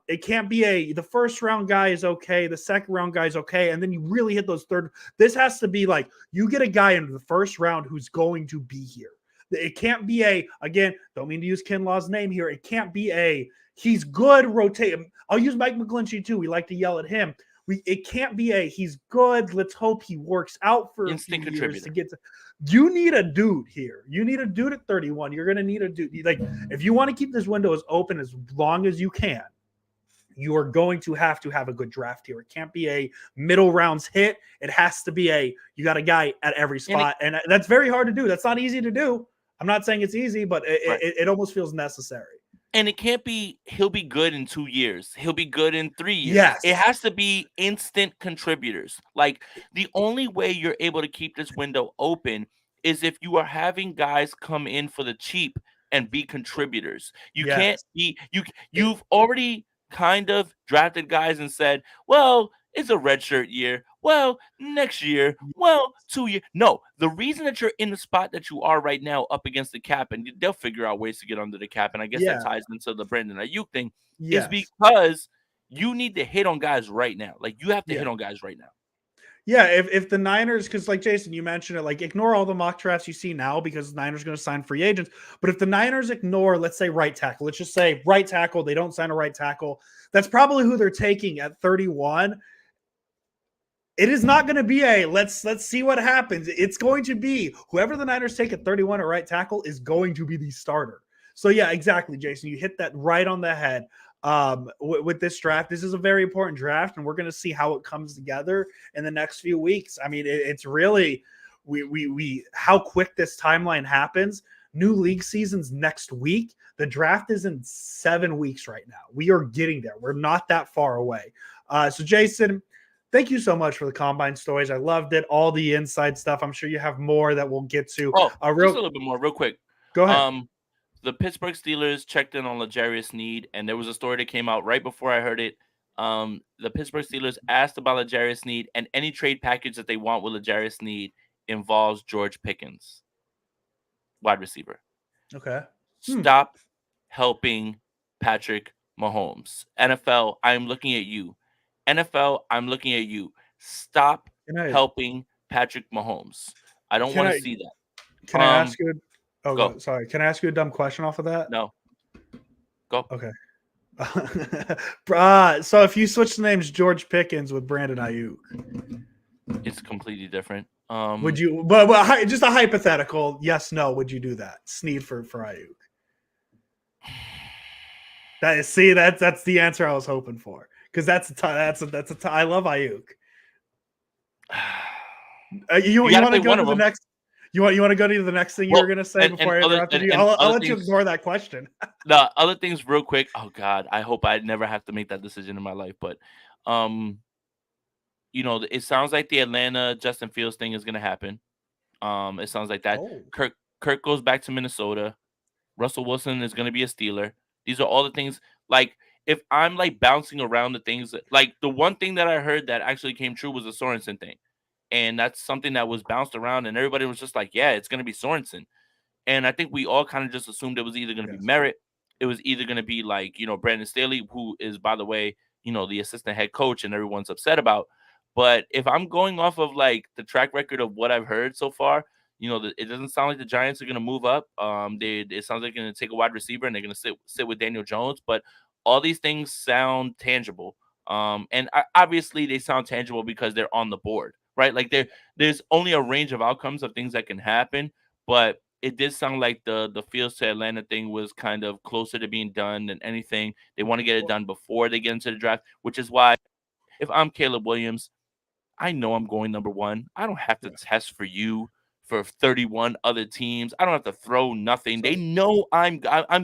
It can't be the first round guy is okay, the second round guy is okay, and then you really hit those third. This has to be like you get a guy in the first round who's going to be here. It can't be again, don't mean to use Kinlaw's name here. It can't be he's good, rotate him. I'll use Mike McGlinchey too. We like to yell at him. It can't be he's good. Let's hope he works out for Instant a few years contributor. to get to. You need a dude here. You need a dude at 31. You're going to need a dude. Like, if you want to keep this window as open as long as you can, you are going to have a good draft here. It can't be a middle rounds hit. It has to be you got a guy at every spot. And that's very hard to do. That's not easy to do. I'm not saying it's easy, but it almost feels necessary. And it can't be he'll be good in 2 years. He'll be good in 3 years. Yes. It has to be instant contributors. Like the only way you're able to keep this window open is if you are having guys come in for the cheap and be contributors. You can't be you've already kind of drafted guys and said, well, it's a redshirt year. Well, next year. Well, 2 years. No, the reason that you're in the spot that you are right now up against the cap, and they'll figure out ways to get under the cap, and I guess that ties into the Brandon Aiyuk thing, is because you need to hit on guys right now. Like, you have to hit on guys right now. Yeah, if the Niners, because like Jason, you mentioned it, like ignore all the mock drafts you see now because the Niners are going to sign free agents. But if the Niners ignore, let's say right tackle, let's just say right tackle, they don't sign a right tackle. That's probably who they're taking at 31. It is not going to be let's see what happens. It's going to be whoever the Niners take at 31 at right tackle is going to be the starter. So yeah, exactly, Jason. You hit that right on the head. With this draft, this is a very important draft, and we're going to see how it comes together in the next few weeks. I mean, it's really we how quick this timeline happens. New league season's next week. The draft is in 7 weeks right now. We are getting there. We're not that far away. So Jason, thank you so much for the combine stories. I loved it. All the inside stuff. I'm sure you have more that we'll get to. Oh, just a little bit more, real quick. Go ahead. The Pittsburgh Steelers checked in on L'Jarius Sneed, and there was a story that came out right before I heard it. The Pittsburgh Steelers asked about L'Jarius Sneed, and any trade package that they want with L'Jarius Sneed involves George Pickens, wide receiver. Okay. Stop helping Patrick Mahomes. NFL, I'm looking at you. NFL, I'm looking at you. Stop helping Patrick Mahomes. I don't want to see that. Can I ask you? Go. Sorry. Can I ask you a dumb question off of that? No. Go. Okay. So if you switch the names George Pickens with Brandon Aiyuk, it's completely different. Would you? But just a hypothetical. Yes, no. Would you do that? Sneed for Aiyuk. That's the answer I was hoping for because I love Aiyuk. You want to go to the next? You want to go to the next thing you were going to say before I interrupted you? I'll let you ignore that question. The other things real quick. Oh God, I hope I never have to make that decision in my life. But, it sounds like the Atlanta Justin Fields thing is going to happen. It sounds like that. Oh. Kirk goes back to Minnesota. Russell Wilson is going to be a Steeler. These are all the things. Like, if I'm like bouncing around the things, like the one thing that I heard that actually came true was the Sorensen thing. And that's something that was bounced around, and everybody was just like, yeah, it's going to be Sorensen. And I think we all kind of just assumed it was either going to be Merritt. It was either going to be like, Brandon Staley, who is, by the way, the assistant head coach and everyone's upset about. But if I'm going off of like the track record of what I've heard so far, it doesn't sound like the Giants are going to move up. It sounds like they're going to take a wide receiver and they're going to sit with Daniel Jones. But all these things sound tangible. And obviously they sound tangible because they're on the board. right? Like there's only a range of outcomes of things that can happen, but it did sound like the Fields to Atlanta thing was kind of closer to being done than anything. They want to get it done before they get into the draft, which is why if I'm Caleb Williams, I know I'm going number one. I don't have to Yeah. test for you for 31 other teams. I don't have to throw nothing. They So know I'm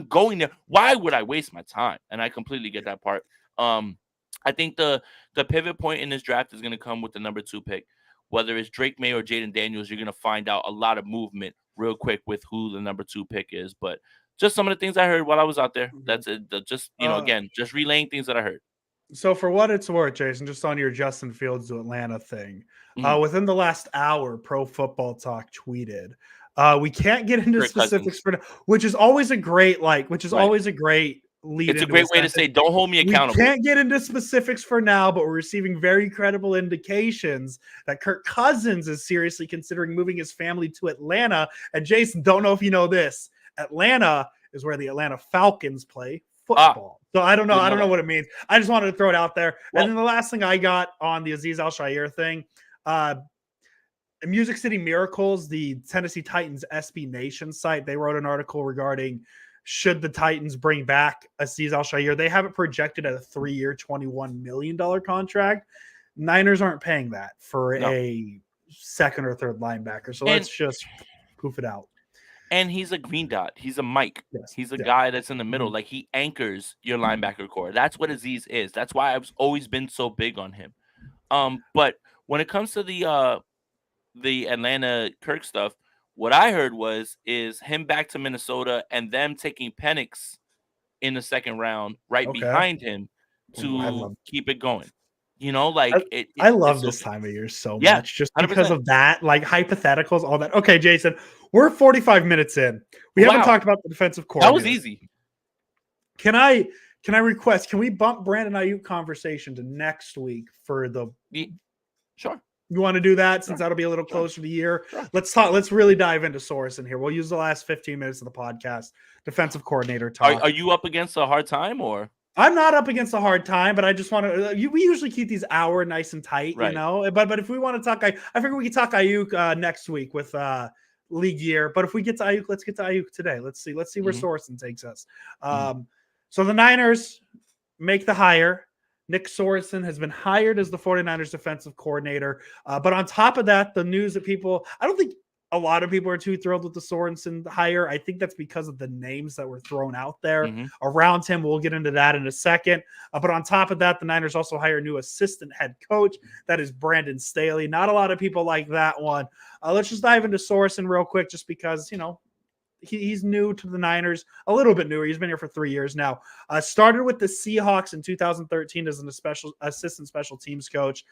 going there. Why would I waste my time? And I completely get that part. I think the pivot point in this draft is going to come with the number 2 pick. Whether it's Drake May or Jaden Daniels, you're going to find out a lot of movement real quick with who the number 2 pick is. But just some of the things I heard while I was out there. mhm. That's it. Just uh, again, just relaying things that I heard. so for what it's worth, Jason, just on your Justin Fields to Atlanta thing, Mhm. within the last hour, Pro Football Talk tweeted, "We can't get into Kirk specifics Cousins, for now," which is always a great right? lead It's a into a great way to sentence. say, "Don't hold me We accountable." can't get into specifics for now, but we're receiving very credible indications that Kirk Cousins is seriously considering moving his family to Atlanta. And Jason, don't know if you know this. Atlanta is where the Atlanta Falcons play Ah, football. So I don't know. didn't I know don't know that. what it means. I just wanted to throw it out there. And Well, then the last thing I got on the Aziz Al-Shaair thing, uh, Music City Miracles, the Tennessee Titans SB Nation site, they wrote an article regarding should the Titans bring back Aziz Al-Shaair. They have it projected at a 3-year, $21 million contract. Niners aren't paying that for no. a second or third linebacker. So And let's just poof it out. he's a green dot. He's a Mike. Yes. He's a Yeah. guy that's in the middle. Mhm. Like he anchors your linebacker core. That's what Aziz is. That's why I've always been so big on him. But when it comes to the Atlanta Kirk stuff, what I heard is him back to Minnesota and them taking Penix in the second round right Okay. behind him Ooh, I to love keep it going. You know, I, like I love it's so this time of year so yeah, much just because 100%. of that, like hypotheticals, all that. Okay, Jason, we're 45 minutes in. We haven't Wow, talked about the defensive that was coordinator. easy. Can I request? Can we bump Brandon Aiyuk conversation to next week for the? Sure, You want to do that since sure, that'll be a little sure, closer to the year. sure. Let's talk. Let's really dive into Sorensen here. We'll use the last 15 minutes of the podcast. Defensive coordinator Are talk. you up against a hard time or I'm not up against a hard time, but I just want to. We usually keep these hour nice and tight, you right? know. But if we want to talk, I figure we can talk Aiyuk next week with league year. But if we get to Aiyuk, let's get to Aiyuk today. Let's see where Mhm, Sorensen takes us. mhm, So the Niners make the hire. Nick Sorensen has been hired as the 49ers defensive coordinator. But on top of that, the news that I don't think a lot of people are too thrilled with the Sorensen hire. I think that's because of the names that were thrown out there mhm, around him. We'll get into that in a second. But on top of that, the Niners also hire a new assistant head coach. That is Brandon Staley. Not a lot of people like that one. Let's just dive into Sorensen real quick, just because, he's new to the Niners, a little bit newer. He's been here for 3 years now. Started with the Seahawks in 2013 as an assistant special teams coach.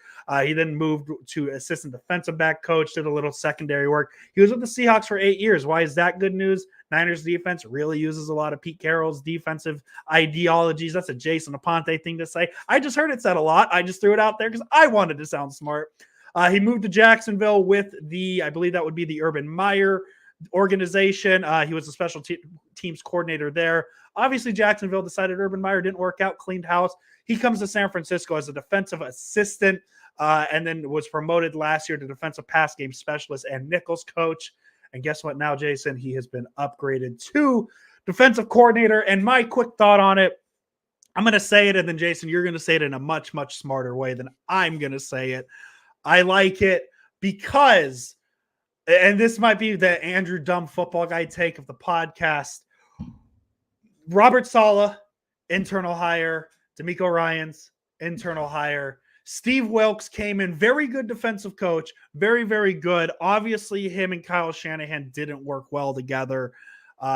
He then moved to assistant defensive back coach, did a little secondary work. He was with the Seahawks for 8 years. Why is that good news? Niners defense really uses a lot of Pete Carroll's defensive ideologies. That's a Jason Aponte thing to say. I just heard it said a lot. I just threw it out there because I wanted to sound smart. He moved to Jacksonville with I believe that would be the Urban Meyer organization. He was a special teams coordinator there. Obviously, Jacksonville decided Urban Meyer didn't work out, cleaned house. He comes to San Francisco as a defensive assistant and then was promoted last year to defensive pass game specialist and nickels coach. And guess what now, Jason? He has been upgraded to defensive coordinator. And my quick thought on it, I'm going to say it, and then Jason, you're going to say it in a much, much smarter way than I'm going to say it. I like it because, and this might be the Andrew Dumb football guy take of the podcast, Robert Saleh, internal hire. D'Amico Ryans, internal hire. Steve Wilkes came in, very good defensive coach, very, very good. Obviously, him and Kyle Shanahan didn't work well together.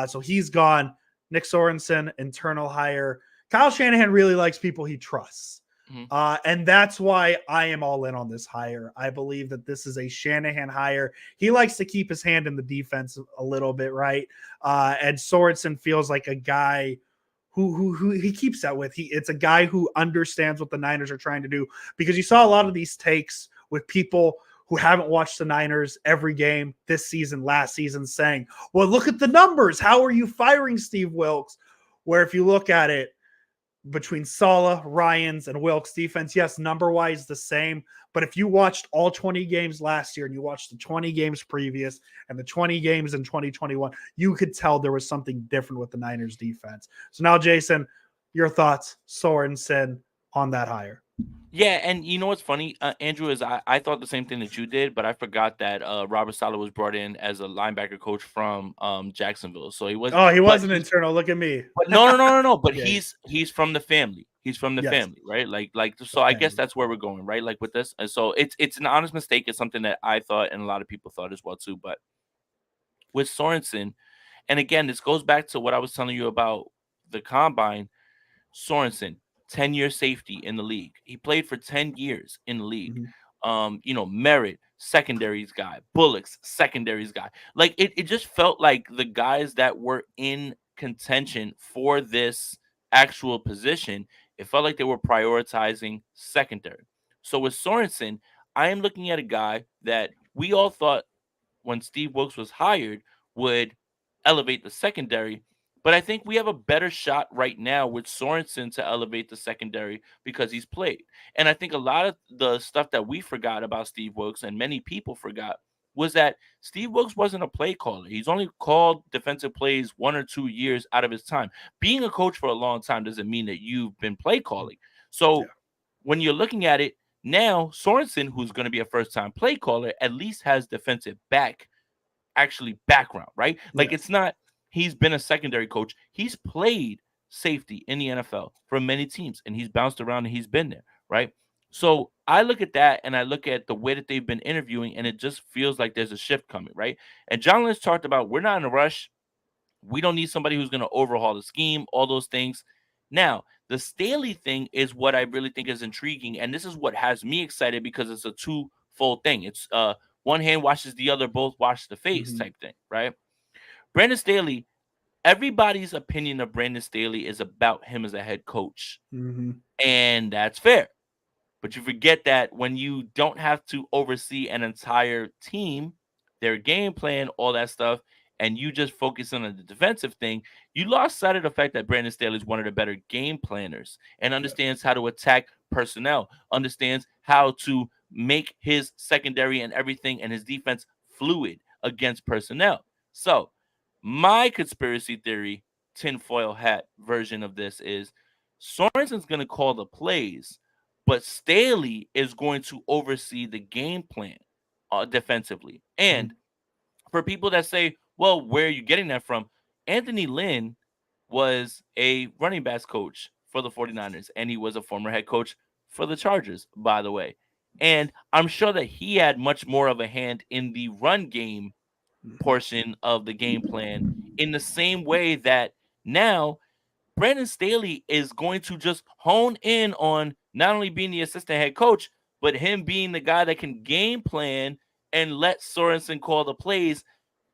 So he's gone. Nick Sorensen, internal hire. Kyle Shanahan really likes people he trusts. mhm. And that's why I am all in on this hire. I believe that this is a Shanahan hire. He likes to keep his hand in the defense a little bit, right? And Sorensen feels like a guy who he keeps that with. It's a guy who understands what the Niners are trying to do, because you saw a lot of these takes with people who haven't watched the Niners every game this season, last season, saying, well, look at the numbers. How are you firing Steve Wilkes? Where if you look at it, between Saleh, Ryans, and Wilkes defense, yes, number wise the same. But if you watched all 20 games last year and you watched the 20 games previous and the 20 games in 2021, you could tell there was something different with the Niners defense. So now, Jason, your thoughts, Sorensen, on that hire? Yeah, and you know what's funny, Andrew, is I thought the same thing that you did, but I forgot that Robert Saleh was brought in as a linebacker coach from Jacksonville. So he was, Oh, he but wasn't internal. Look at me. no. But Yeah, he's from the family. He's from the yes, family, right? the So I guess family. that's where we're going, right? Like with this, and so it's an honest mistake. It's something that I thought and a lot of people thought as well too. But with Sorensen, and again, this goes back to what I was telling you about the combine. Sorensen, 10-year safety in the league. He played for 10 years in the league. Mhm. Merritt, secondaries guy, Bullocks, secondaries guy. Like it just felt like the guys that were in contention for this actual position, it felt like they were prioritizing secondary. So with Sorensen, I am looking at a guy that we all thought when Steve Wilkes was hired would elevate the secondary. But I think we have a better shot right now with Sorensen to elevate the secondary because he's played. And I think a lot of the stuff that we forgot about Steve Wilkes and many people forgot was that Steve Wilkes wasn't a play caller. He's only called defensive plays 1 or 2 years out of his time. Being a coach for a long time doesn't mean that you've been play calling. Yeah. So when you're looking at it now, Sorensen, who's going to be a first time play caller, at least has defensive background, right? Like it's Yes. not he's been a secondary coach. He's played safety in the NFL for many teams and he's bounced around and he's been there, right? So I look at that and I look at the way that they've been interviewing and it just feels like there's a shift coming, right? And John Lynch talked about we're not in a rush. We don't need somebody who's going to overhaul the scheme, all those things. Now, the Staley thing is what I really think is intriguing, and this is what has me excited because it's a twofold thing. It's one hand washes the other, both wash the face Hmm. type thing, right? Brandon Staley, everybody's opinion of Brandon Staley is about him as a head coach, Hmm. and that's fair. But you forget that when you don't have to oversee an entire team, their game plan, all that stuff, and you just focus on the defensive thing, you lost sight of the fact that Brandon Staley is one of the better game planners and Yes. understands how to attack personnel, understands how to make his secondary and everything and his defense fluid against personnel. So, my conspiracy theory, tinfoil hat version of this is Sorensen's going to call the plays, but Staley is going to oversee the game plan defensively. And Mhm. for people that say, well, where are you getting that from? Anthony Lynn was a running backs coach for the 49ers, and he was a former head coach for the Chargers, by the way. And I'm sure that he had much more of a hand in the run game Mhm. portion of the game plan in the same way that now Brandon Staley is going to just hone in on not only being the assistant head coach, but him being the guy that can game plan and let Sorensen call the plays.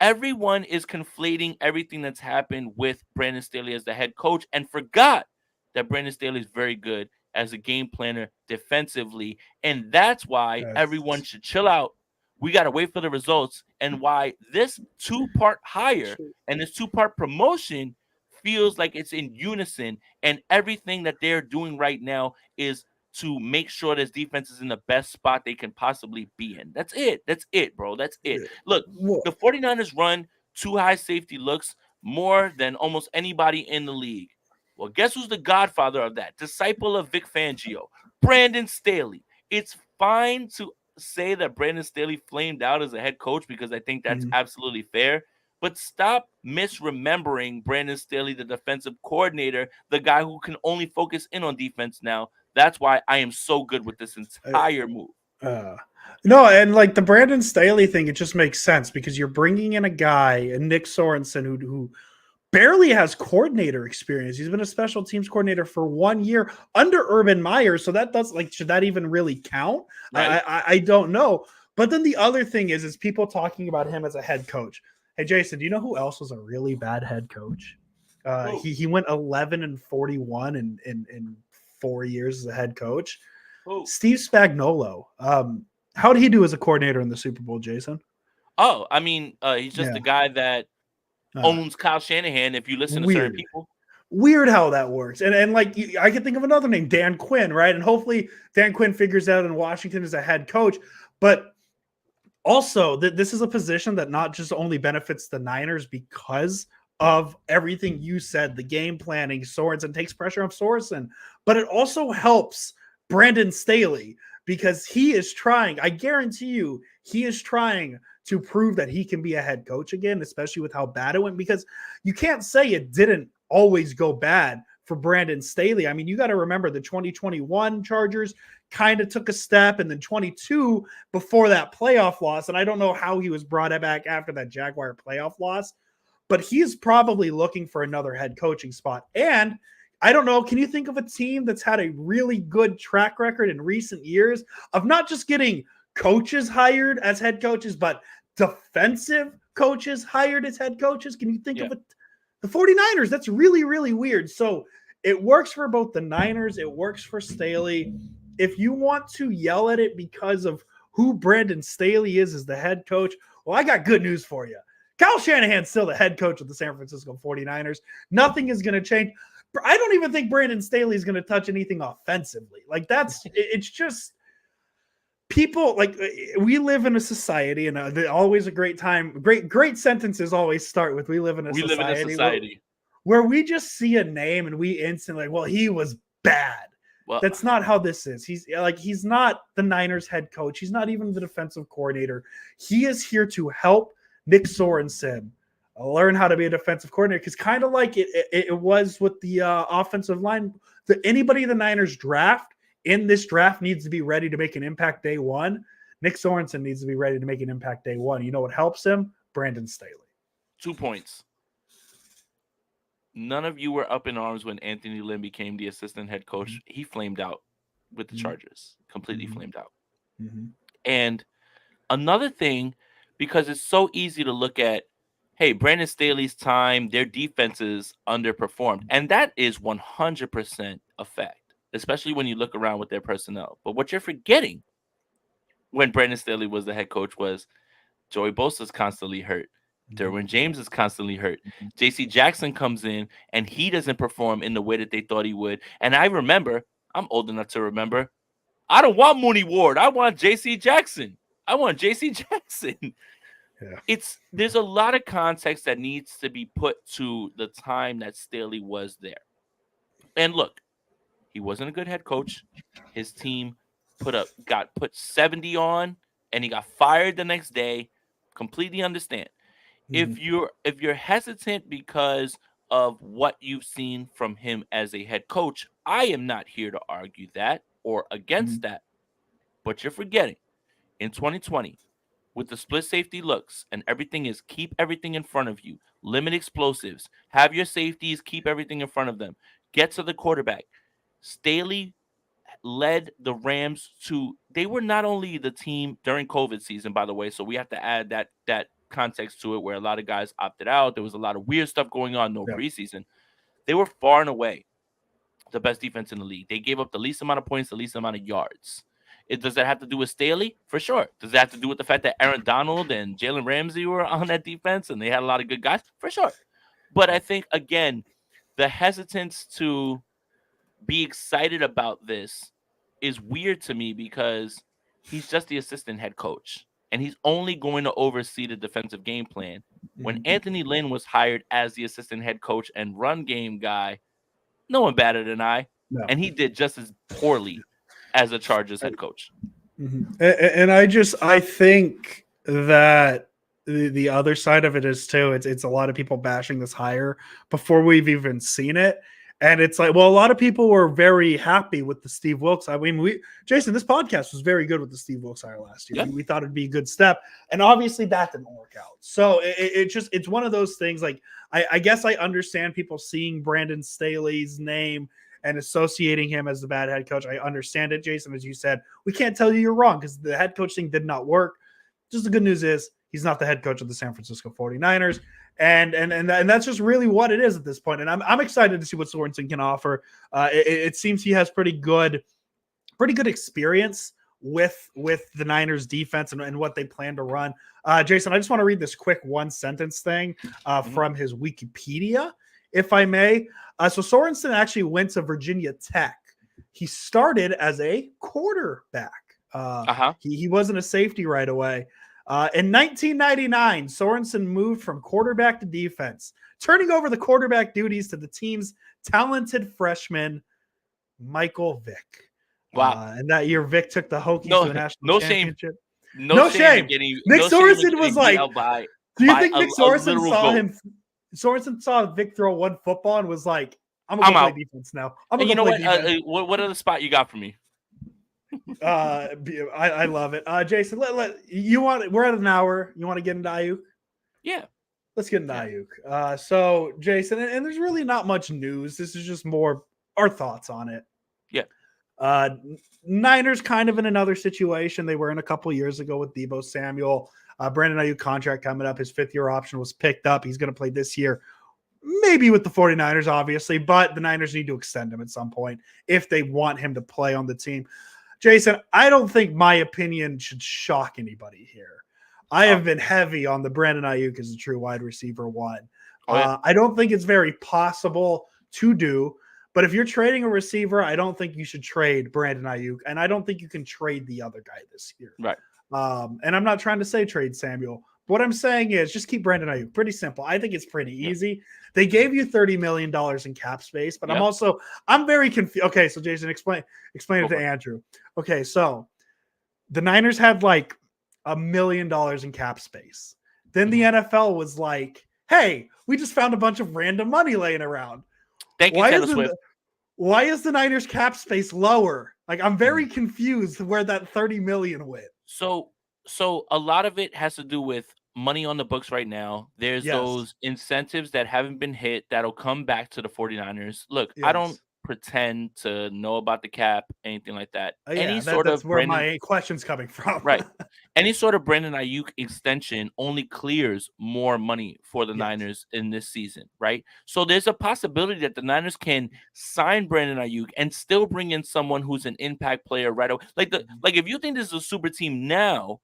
Everyone is conflating everything that's happened with Brandon Staley as the head coach and forgot that Brandon Staley is very good as a game planner defensively. And that's why everyone Yes. should chill out. We got to wait for the results and why this two-part hire and this two-part promotion feels like it's in unison and everything that they're doing right now is to make sure this defense is in the best spot they can possibly be in. That's it. That's it, bro. That's it. Yeah. Look, Well, the 49ers run two high safety looks more than almost anybody in the league. Well, guess who's the godfather of that? Disciple of Vic Fangio, Brandon Staley. It's fine to say that Brandon Staley flamed out as a head coach because I think that's mhm. absolutely fair. But stop misremembering Brandon Staley, the defensive coordinator, the guy who can only focus in on defense now. That's why I am so good with this entire move. Uh, no, and like the Brandon Staley thing, it just makes sense because you're bringing in a guy, and Nick Sorensen, who barely has coordinator experience. He's been a special teams coordinator for 1 year under Urban Meyer. So that does like should that even really count? Right? I don't know. But then the other thing is people talking about him as a head coach. Hey Jason, do you know who else was a really bad head coach? Who? He went 11-41 in 4 years as a head coach. Who? Steve Spagnuolo. How did he do as a coordinator in the Super Bowl, Jason? Oh, I mean, he's just Yeah. the guy that Uh, owns Kyle Shanahan if you listen to certain Weird. people. Weird how that works. And like, I can think of another name, Dan Quinn, right? And hopefully Dan Quinn figures out in Washington as a head coach. But also, this is a position that not just only benefits the Niners because of everything you said, the game planning, Sorensen takes pressure off Sorensen, but it also helps Brandon Staley because he is trying, I guarantee you, he is trying to prove that he can be a head coach again, especially with how bad it went, because you can't say it didn't always go bad for Brandon Staley. I mean, you got to remember the 2021 Chargers kind of took a step, and then 22 before that playoff loss. And I don't know how he was brought back after that Jaguar playoff loss, but he's probably looking for another head coaching spot. And I don't know, can you think of a team that's had a really good track record in recent years of not just getting coaches hired as head coaches, but defensive coaches hired as head coaches? Can you think of it? The 49ers, that's really, really weird. So it works for both the Niners. It works for Staley. If you want to yell at it because of who Brandon Staley is as the head coach, well, I got good news for you. Kyle Shanahan's still the head coach of the San Francisco 49ers. Nothing is going to change. I don't even think Brandon Staley is going to touch anything offensively. Like, it's just people, like, we live in a society, and always a great time. Great sentences always start with, we live in a society where we just see a name and we instantly like, well, he was bad. Well, that's not how this is. He's not the Niners head coach. He's not even the defensive coordinator. He is here to help Nick Sorensen learn how to be a defensive coordinator, because kind of like it was with the offensive line. Anybody the Niners draft in this draft needs to be ready to make an impact day one. Nick Sorensen needs to be ready to make an impact day one. You know what helps him? Brandon Staley. 2 points. None of you were up in arms when Anthony Lynn became the assistant head coach. Mm-hmm. He flamed out with the Chargers, completely flamed out. Mm-hmm. And another thing, because it's so easy to look at, hey, Brandon Staley's time, their defenses underperformed. And that is 100% a fact, especially when you look around with their personnel. But what you're forgetting when Brandon Staley was the head coach was Joey Bosa's constantly hurt. Derwin James is constantly hurt. J.C. Jackson comes in, and he doesn't perform in the way that they thought he would. And I remember, I'm old enough to remember, I don't want Mooney Ward. I want J.C. Jackson. Yeah. There's a lot of context that needs to be put to the time that Staley was there. And look, he wasn't a good head coach. His team got put 70 on, and he got fired the next day. Completely understand. If you're hesitant because of what you've seen from him as a head coach, I am not here to argue that or against that. But you're forgetting, in 2020, with the split safety looks and everything is keep everything in front of you, limit explosives, have your safeties, keep everything in front of them, get to the quarterback. Staley led the Rams to, they were not only the team during COVID season, by the way, so we have to add that context to it, where a lot of guys opted out. There was a lot of weird stuff going on, preseason. They were far and away the best defense in the league. They gave up the least amount of points, the least amount of yards. Does that have to do with Staley? For sure. Does that have to do with the fact that Aaron Donald and Jalen Ramsey were on that defense and they had a lot of good guys? For sure. But I think, again, the hesitance to be excited about this is weird to me, because he's just the assistant head coach, and he's only going to oversee the defensive game plan. When Anthony Lynn was hired as the assistant head coach and run game guy, no one batted an eye, and he did just as poorly as a Chargers head coach. And I think that the other side of it is too, it's a lot of people bashing this hire before we've even seen it. And it's like, well, a lot of people were very happy with the Steve Wilks. I mean, Jason, this podcast was very good with the Steve Wilks hire last year. Yeah. We thought it'd be a good step. And obviously that didn't work out. So it's one of those things. Like, I guess I understand people seeing Brandon Staley's name and associating him as the bad head coach. I understand it, Jason. As you said, we can't tell you you're wrong, because the head coach thing did not work. Just the good news is he's not the head coach of the San Francisco 49ers. And that's just really what it is at this point. And I'm excited to see what Sorensen can offer. It seems he has pretty good experience with the Niners defense and what they plan to run. Jason, I just want to read this quick one sentence thing from his Wikipedia. if I may. So Sorensen actually went to Virginia Tech. He started as a quarterback. He wasn't a safety right away. In 1999, Sorensen moved from quarterback to defense, turning over the quarterback duties to the team's talented freshman, Michael Vick. Wow. And that year, Vick took the Hokies to a national championship. Shame. No shame. Nick Sorensen was like, do you think Nick Sorensen saw goat. him? Sorensen saw Vick throw one football and was like, I'm going to play defense now. I'm going to play defense. What other spot you got for me? I love it. Jason, we're at an hour. You want to get into Aiyuk? Yeah. Let's get into Aiyuk. So Jason, and there's really not much news. This is just more our thoughts on it. Yeah. Niners kind of in another situation they were in a couple years ago with Deebo Samuel. Brandon Aiyuk contract coming up. His 5th-year option was picked up. He's going to play this year, maybe with the 49ers, obviously, but the Niners need to extend him at some point if they want him to play on the team. Jason, I don't think my opinion should shock anybody here. I have been heavy on the Brandon Aiyuk as a true wide receiver one. I don't think it's very possible to do, but if you're trading a receiver, I don't think you should trade Brandon Aiyuk, and I don't think you can trade the other guy this year. Right. And I'm not trying to say trade Samuel. What I'm saying is just keep Brandon Aiyuk. Pretty simple. I think it's pretty easy. They gave you $30 million in cap space, but I'm very confused. Okay, so Jason, explain it to Andrew. Okay, so the Niners had like $1 million in cap space. Then the NFL was like, hey, we just found a bunch of random money laying around. Thank you, Taylor Swift. Why is the Niners cap space lower? Like, I'm very confused where that $30 million went. So a lot of it has to do with money on the books right now. There's those incentives that haven't been hit that'll come back to the 49ers. Look, I don't pretend to know about the cap, anything like that. That's where my question's coming from. Right. Any sort of Brandon Aiyuk extension only clears more money for the Niners in this season, right? So there's a possibility that the Niners can sign Brandon Aiyuk and still bring in someone who's an impact player right away. Like if you think this is a super team now,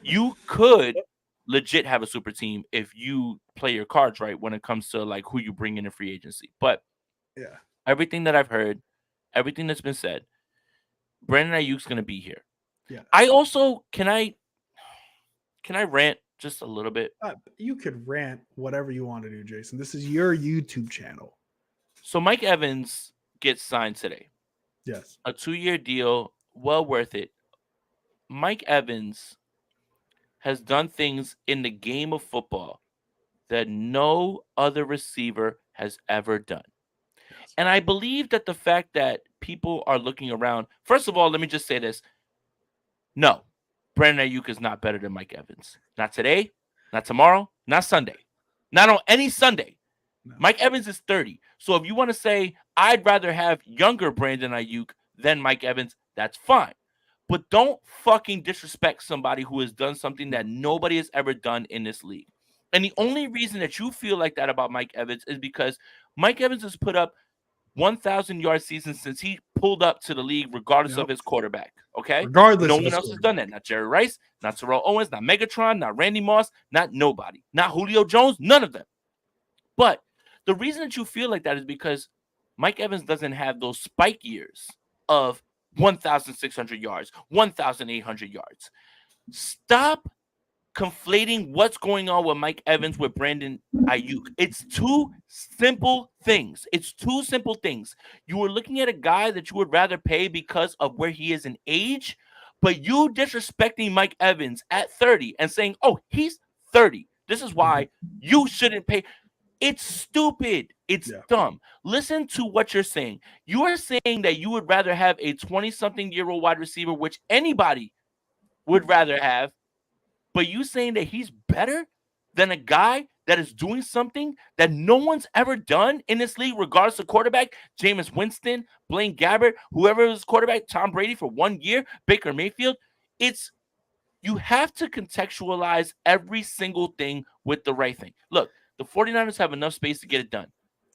you could legit have a super team if you play your cards right when it comes to like who you bring in free agency. But everything that I've heard, everything that's been said, Brandon Aiyuk's going to be here. Yeah. I also can I rant just a little bit? You could rant whatever you want to do, Jason. This is your YouTube channel. So Mike Evans gets signed today. Yes. A 2-year deal, well worth it. Mike Evans has done things in the game of football that no other receiver has ever done. And I believe that the fact that people are looking around, first of all, let me just say this. No, Brandon Aiyuk is not better than Mike Evans. Not today, not tomorrow, not Sunday. Not on any Sunday. No. Mike Evans is 30. So if you want to say, I'd rather have younger Brandon Aiyuk than Mike Evans, that's fine. But don't fucking disrespect somebody who has done something that nobody has ever done in this league. And the only reason that you feel like that about Mike Evans is because Mike Evans has put up 1,000-yard seasons since he pulled up to the league, regardless of his quarterback. Okay? Regardless. No one else has done that. Not Jerry Rice, not Terrell Owens, not Megatron, not Randy Moss, not nobody. Not Julio Jones, none of them. But the reason that you feel like that is because Mike Evans doesn't have those spike years of 1,600 yards, 1,800 yards. Stop conflating what's going on with Mike Evans with Brandon Aiyuk. It's two simple things. You were looking at a guy that you would rather pay because of where he is in age, but you disrespecting Mike Evans at 30 and saying, oh, he's 30. This is why you shouldn't pay. It's stupid. It's dumb. Listen to what you're saying. You are saying that you would rather have a 20-something-year-old wide receiver, which anybody would rather have, but you saying that he's better than a guy that is doing something that no one's ever done in this league, regardless of quarterback, Jameis Winston, Blaine Gabbert, whoever was quarterback, Tom Brady for 1 year, Baker Mayfield. You have to contextualize every single thing with the right thing. Look, the 49ers have enough space to get it done.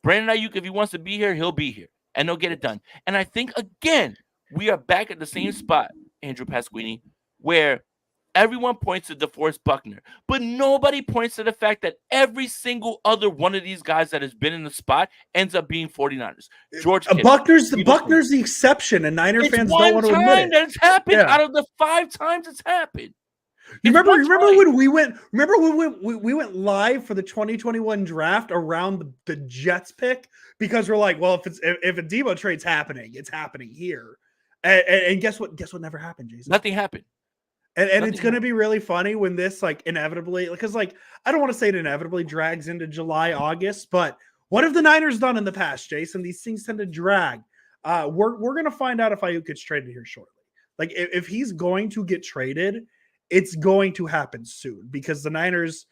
Brandon Aiyuk, if he wants to be here, he'll be here, and they'll get it done. And I think, again, we are back at the same spot, Andrew Pasquini, where Everyone points to DeForest Buckner, but nobody points to the fact that every single other one of these guys that has been in the spot ends up being 49ers. George Kittle. Buckner's Eagles fan. the exception, and Niner It's fans don't one want to admit time it. that it's happened Yeah. out of the 5 times it's happened. You It's one remember time. when we went? Remember when we went live for the 2021 draft around the Jets pick because we're like, well, if a Debo trade's happening, it's happening here. And guess what? Guess what? Never happened, Jason. Nothing happened. And Nothing it's going to be really funny when this like inevitably, because like I don't want to say it inevitably drags into July, August, but what have the Niners done in the past, Jason? These things tend to drag. We're going to find out if Aiyuk gets traded here shortly. Like if he's going to get traded, it's going to happen soon because the Niners.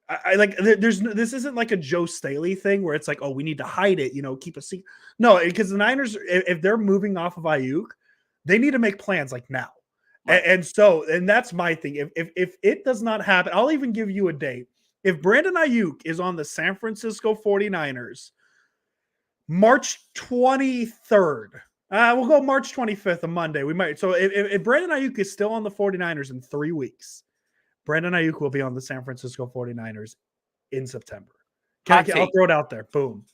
I like this isn't like a Joe Staley thing where it's like, oh, we need to hide it, keep a secret. No, because the Niners, if they're moving off of Aiyuk, they need to make plans like now. Right. And that's my thing. If it does not happen, I'll even give you a date. If Brandon Aiyuk is on the San Francisco 49ers, March 23rd, we'll go March 25th, a Monday. We might. So if Brandon Aiyuk is still on the 49ers in 3 weeks, Brandon Aiyuk will be on the San Francisco 49ers in September. I'll throw it out there. Boom.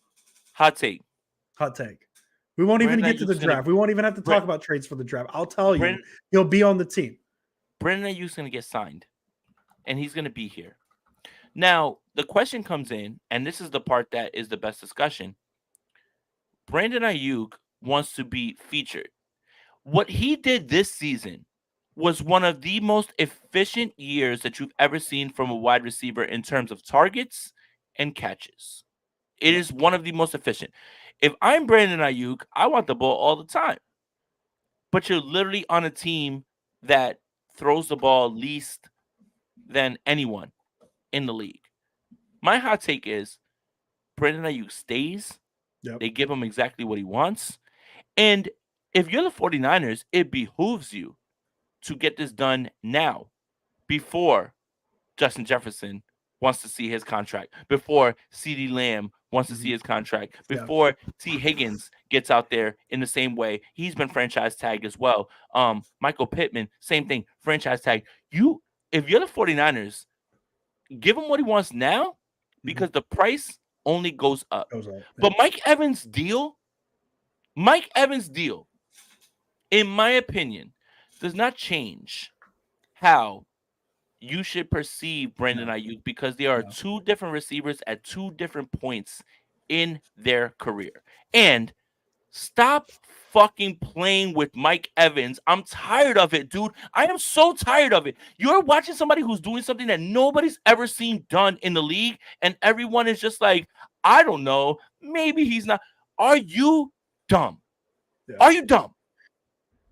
Hot take. We won't even get to the draft. We won't even have to talk about trades for the draft. I'll tell you, he'll be on the team. Brandon Aiyuk's going to get signed, and he's going to be here. Now, the question comes in, and this is the part that is the best discussion. Brandon Aiyuk wants to be featured. What he did this season was one of the most efficient years that you've ever seen from a wide receiver in terms of targets and catches. It is one of the most efficient. If I'm Brandon Aiyuk, I want the ball all the time. But you're literally on a team that throws the ball least than anyone in the league. My hot take is Brandon Aiyuk stays. Yep. They give him exactly what he wants. And if you're the 49ers, it behooves you to get this done now before Justin Jefferson wants to see his contract, before CeeDee Lamb wants to see his contract, before T. Higgins gets out there in the same way. He's been franchise tagged as well. Michael Pittman, same thing, franchise tag. If you're the 49ers, give him what he wants now because the price only goes up. But Mike Evans' deal, in my opinion, does not change how you should perceive Brandon Aiyuk because there are 2 different receivers at 2 different points in their career. And stop fucking playing with Mike Evans. I'm tired of it, dude. I am so tired of it. You're watching somebody who's doing something that nobody's ever seen done in the league, and everyone is just like, I don't know, maybe he's not. Are you dumb? Yeah. Are you dumb?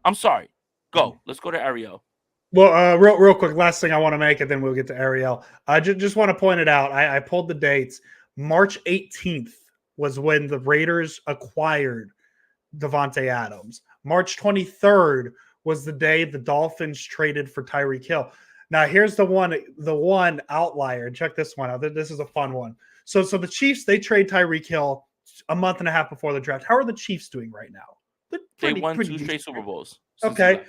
I'm sorry. Go. Let's go to Ariel. Well, real quick, last thing I want to make, and then we'll get to Ariel. I just want to point it out. I pulled the dates. March 18th was when the Raiders acquired Davante Adams. March 23rd was the day the Dolphins traded for Tyreek Hill. Now, here's the one outlier. Check this one out. This is a fun one. So the Chiefs, they trade Tyreek Hill a month and a half before the draft. How are the Chiefs doing right now? They won 2 straight Super Bowls. Okay.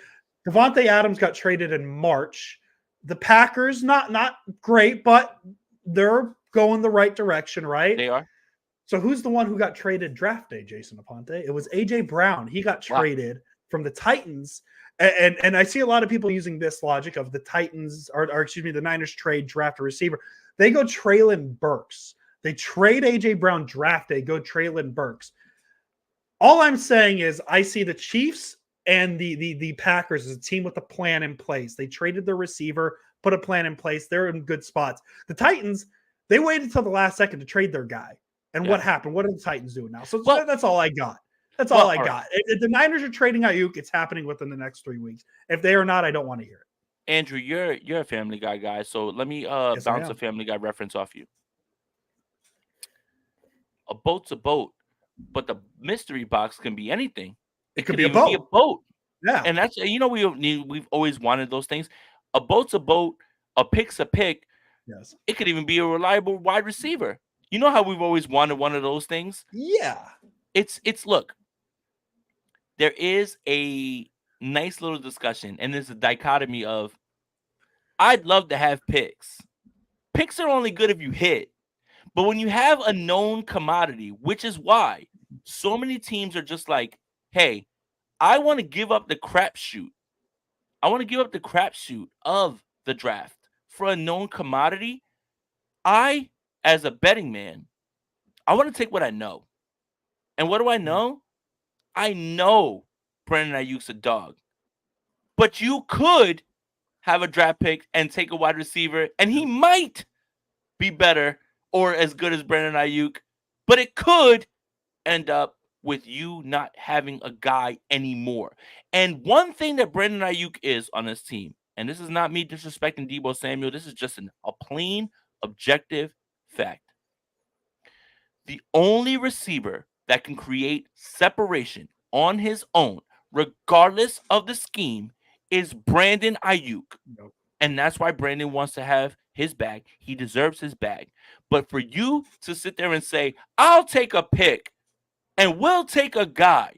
Davante Adams got traded in March. The Packers, not great, but they're going the right direction, right? They are. So who's the one who got traded draft day, Jason Aponte? It was A.J. Brown. He got traded from the Titans. And I see a lot of people using this logic of the Titans, or excuse me, the Niners trade, draft a receiver. They go Treylon Burks. They trade A.J. Brown draft day, go Treylon Burks. All I'm saying is I see the Chiefs and the Packers as a team with a plan in place. They traded their receiver, put a plan in place. They're in good spots. The Titans, they waited until the last second to trade their guy. And what happened? What are the Titans doing now? So that's all I got. That's all I got. If the Niners are trading Aiyuk, it's happening within the next 3 weeks. If they are not, I don't want to hear it. Andrew, you're a Family Guy guy, so let me bounce a Family Guy reference off you. A boat's a boat, but the mystery box can be anything. It could be a boat. Yeah. And that's, we've always wanted those things. A boat's a boat, a pick's a pick. Yes. It could even be a reliable wide receiver. You know how we've always wanted one of those things? Yeah. It's look, there is a nice little discussion, and there's a dichotomy of I'd love to have picks. Picks are only good if you hit. But when you have a known commodity, which is why so many teams are just like, hey, I want to give up the crapshoot. I want to give up the crapshoot of the draft for a known commodity. I, as a betting man, I want to take what I know. And what do I know? I know Brandon Ayuk's a dog. But you could have a draft pick and take a wide receiver, and he might be better or as good as Brandon Ayuk, but it could end up with you not having a guy anymore. And one thing that Brandon Ayuk is on his team, and this is not me disrespecting Debo Samuel, this is just a plain, objective fact. The only receiver that can create separation on his own, regardless of the scheme, is Brandon Ayuk. Nope. And that's why Brandon wants to have his bag. He deserves his bag. But for you to sit there and say, I'll take a pick and we'll take a guy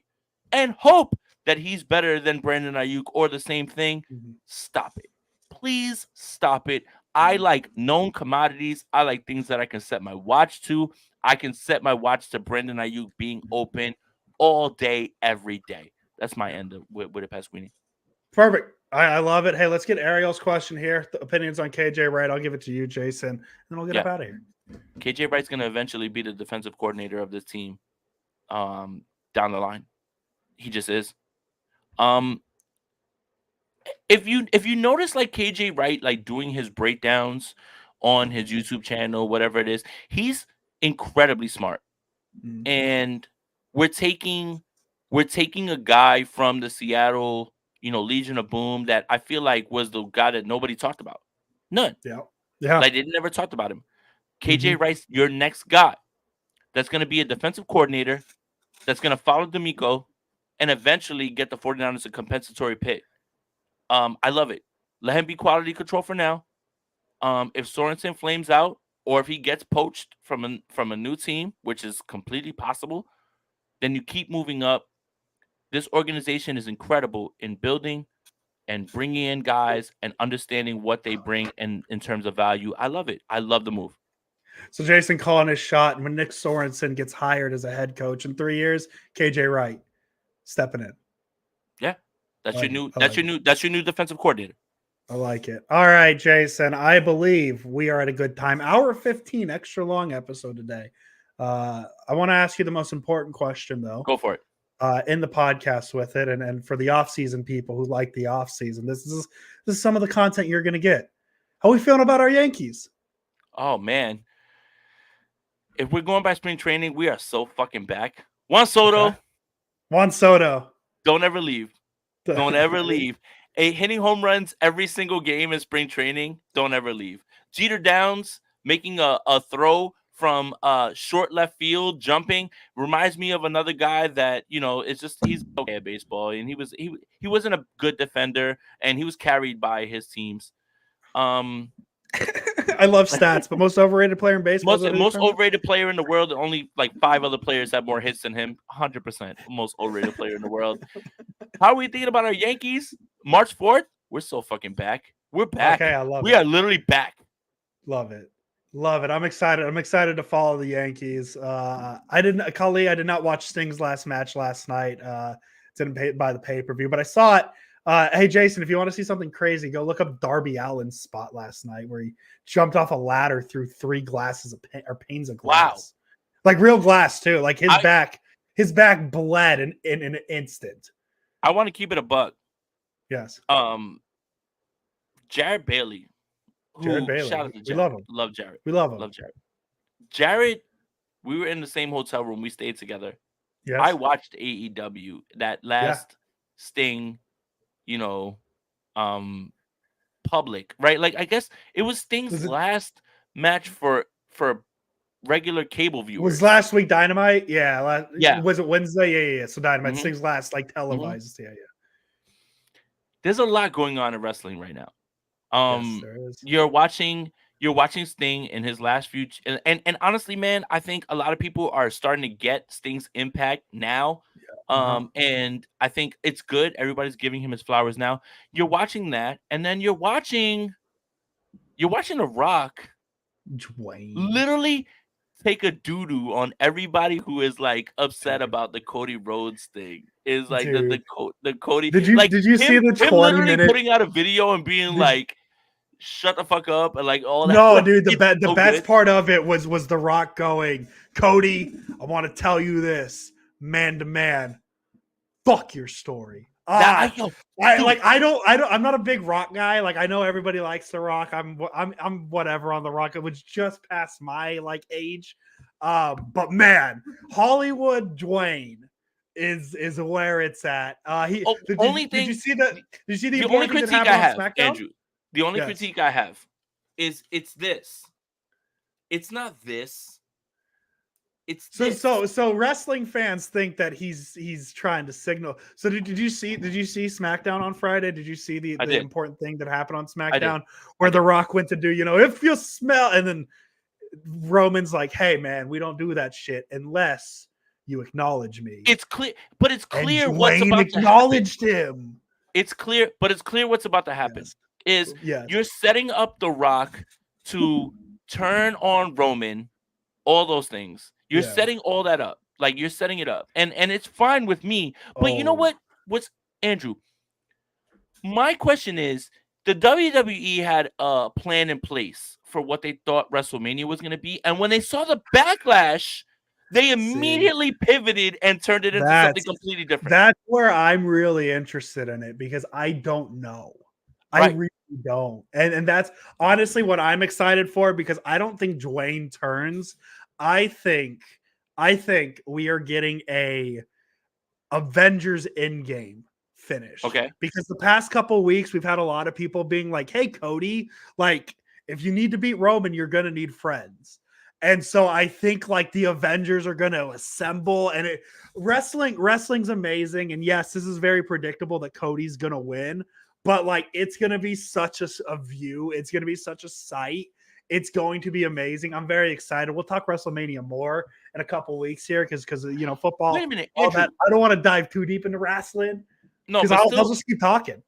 and hope that he's better than Brandon Ayuk or the same thing, stop it. Please stop it. I like known commodities. I like things that I can set my watch to. I can set my watch to Brandon Ayuk being open all day, every day. That's my end with it, Pasquini. Perfect. I love it. Hey, let's get Ariel's question here. The opinions on KJ Wright. I'll give it to you, Jason, and then we'll get up out of here. KJ Wright's going to eventually be the defensive coordinator of this team down the line. He just is. If you notice like KJ Wright like doing his breakdowns on his YouTube channel, whatever it is, he's incredibly smart. And we're taking a guy from the Seattle, Legion of Boom that I feel like was the guy that nobody talked about. None. Yeah. Like they never talked about him. KJ Wright's your next guy. That's going to be a defensive coordinator that's going to follow D'Amico and eventually get the 49ers a compensatory pick. I love it. Let him be quality control for now. If Sorensen flames out or if he gets poached from a new team, which is completely possible, then you keep moving up. This organization is incredible in building and bringing in guys and understanding what they bring in terms of value. I love it. I love the move. So Jason calling his shot, and when Nick Sorensen gets hired as a head coach in 3 years, KJ Wright stepping in. Yeah, that's your new defensive coordinator. I like it. All right, Jason. I believe we are at a good time. Hour 15, extra long episode today. I want to ask you the most important question, though. Go for it. In the podcast with it, and for the off-season people who like the off-season, this is some of the content you're going to get. How are we feeling about our Yankees? Oh man, if we're going by spring training, we are so fucking back. Juan Soto. Okay. Juan Soto. Don't ever leave. Don't ever leave. Hitting home runs every single game in spring training. Don't ever leave. Jeter Downs making a throw from short left field, jumping, reminds me of another guy that it's just he's okay at baseball, and he wasn't a good defender, and he was carried by his teams. I love stats, but most overrated player in baseball. Most overrated player in the world. Only like 5 other players have more hits than him. 100% most overrated player in the world. How are we thinking about our Yankees? March 4th, we're so fucking back. We're back. Okay, I love it. We are literally back. Love it. Love it. I'm excited. I'm excited to follow the Yankees. I did not watch Sting's last match last night. Didn't buy the pay-per-view, but I saw it. Hey, Jason, if you want to see something crazy, go look up Darby Allin's spot last night where he jumped off a ladder through 3 glasses of panes of glass. Wow. Like real glass too. Like his back bled in an instant. I want to keep it a buck. Yes. Jared Bailey. Jared Bailey. Shout out to Jared. We love him. Love Jared. We love him. Love Jared. Jared, we were in the same hotel room. We stayed together. Yes. I watched AEW, that last Sting, public, right? Like I guess it was Sting's last match for regular cable viewers. Was last week Dynamite? Yeah. Yeah. Was it Wednesday? Yeah. So Dynamite, Sting's last like televised. Yeah. There's a lot going on in wrestling right now. Yes, there is. You're watching Sting in his last few, and honestly, man, I think a lot of people are starting to get Sting's impact now. And I think it's good. Everybody's giving him his flowers now. You're watching that, and then you're watching You're watching The Rock Dwayne. literally take a doo-doo on everybody who is like upset Dude. about the Cody Rhodes thing. Is like Dude. the Cody. Did you see the him 20 literally minute? putting out a video and being like, "Shut the fuck up," and like all that. No, Like, dude, it's the so best good. part of it was The Rock going, Cody, I want to tell you this, man to man, fuck your story. That Dude, I'm not a big Rock guy. Like I know everybody likes The Rock. I'm whatever on The Rock. It was just past my like age. But man, Hollywood Dwayne is where it's at. Did you see that? Did you see the the only important thing that critique I happened on have, SmackDown? Andrew, the only Yes. critique I have is it's this. It's not this. It's this. So wrestling fans think that he's trying to signal. So did you see SmackDown on Friday? Did you see the did. important thing that happened on did. SmackDown where The Rock went to do, if you smell, and then Roman's like, hey man, we don't do that shit unless you acknowledge me. It's clear, but it's clear and what's Dwayne about acknowledged to happen. him. It's clear, but it's clear what's about to happen. Yes. You're setting up The Rock to turn on Roman, all those things. You're setting all that up. Like you're setting it up. And it's fine with me. But you know what? What's Andrew? My question is, the WWE had a plan in place for what they thought WrestleMania was going to be. And when they saw the backlash, they immediately pivoted and turned it into something completely different. That's where I'm really interested in it because I don't know. Right. I really don't. And that's honestly what I'm excited for because I don't think Dwayne turns. I think we are getting a Avengers Endgame finish. Okay. Because the past couple of weeks we've had a lot of people being like, "Hey Cody, like if you need to beat Roman, you're going to need friends." And so I think like the Avengers are going to assemble and wrestling's amazing. And yes, this is very predictable that Cody's going to win, but like it's going to be such a view. It's going to be such a sight. It's going to be amazing. I'm very excited. We'll talk WrestleMania more in a couple weeks here because football. Wait a minute, all Andrew. that. I don't want to dive too deep into wrestling. No, because I'll just keep talking.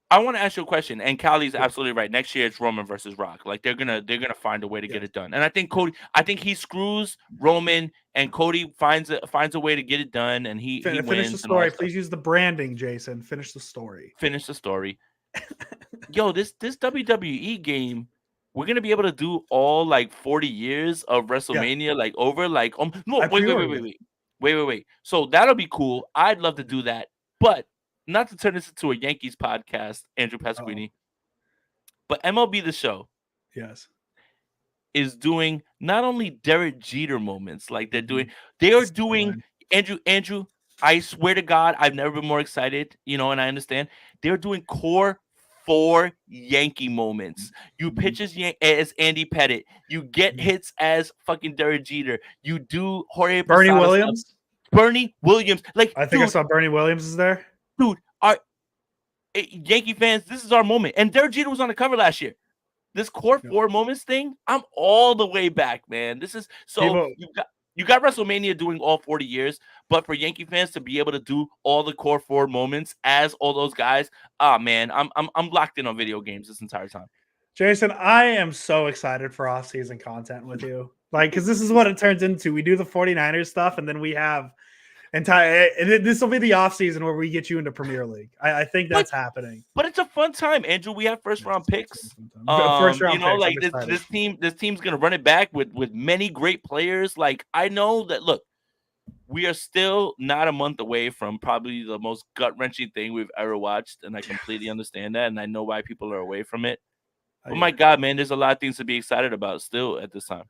I want to ask you a question, and Callie's absolutely right. Next year it's Roman versus Rock. Like they're gonna find a way to get it done. And I think he screws Roman, and Cody finds a way to get it done, and he finish wins. The story. Please use the branding, Jason. Finish the story. Finish the story. Yo, this WWE game, we're gonna be able to do all like 40 years of WrestleMania like over. Like no, wait. So that'll be cool. I'd love to do that, but not to turn this into a Yankees podcast, Andrew Pasquini, but MLB The Show, is doing not only Derek Jeter moments, like they are doing Andrew. I swear to God, I've never been more excited, and I understand they're doing core 4 Yankee moments. You pitch as Andy Pettitte, you get hits as fucking Derek Jeter, you do Jorge Bernie Posada Williams. Stuff. Bernie Williams, like I think I saw Bernie Williams is there. Dude, our Yankee fans, this is our moment. And Derek Jeter was on the cover last year. This core 4 moments thing, I'm all the way back, man. This is so you got WrestleMania doing all 40 years, but for Yankee fans to be able to do all the core 4 moments as all those guys, man, I'm locked in on video games this entire time. Jason, I am so excited for off-season content with you. Like, because this is what it turns into. We do the 49ers stuff, and then we have this will be the off season where we get you into Premier League. I think that's happening. But it's a fun time, Andrew. We have first round picks. First round picks. Like this team's gonna run it back with many great players. Like I know that. Look, we are still not a month away from probably the most gut wrenching thing we've ever watched, and I completely understand that, and I know why people are away from it. But my God, man, there's a lot of things to be excited about still at this time.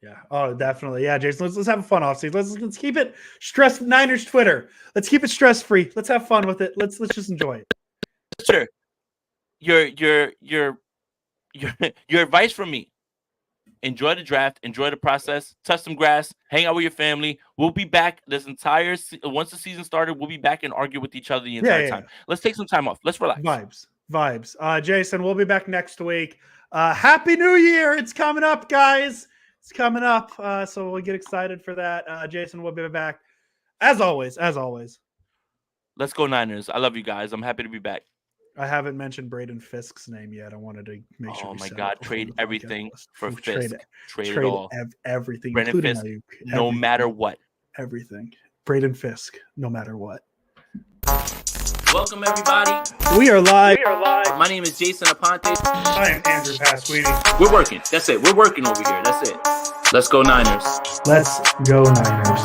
Yeah. Oh, definitely. Yeah, Jason. Let's have a fun offseason. Let's keep it stress. Niners Twitter. Let's keep it stress free. Let's have fun with it. Let's just enjoy it. Sure. Your advice from me. Enjoy the draft. Enjoy the process. Touch some grass. Hang out with your family. We'll be back this entire once the season started. We'll be back and argue with each other the entire time. Let's take some time off. Let's relax. Vibes. Jason, we'll be back next week. Happy New Year! It's coming up, guys. It's coming up, so we'll get excited for that. Jason will be back. As always. Let's go Niners. I love you guys. I'm happy to be back. I haven't mentioned Braden Fisk's name yet. I wanted to make sure. Oh we my said God! it before Trade the podcast everything list. for We'll Fisk. Trade it trade all. everything, Brandon including Fisk, Aiyuk. no Everything. matter what. Everything. Braden Fisk, no matter what. Welcome everybody. We are live. My name is Jason Aponte. I am Andrew Pasquini. We're working. That's it. We're working over here. That's it. Let's go Niners. Let's go Niners.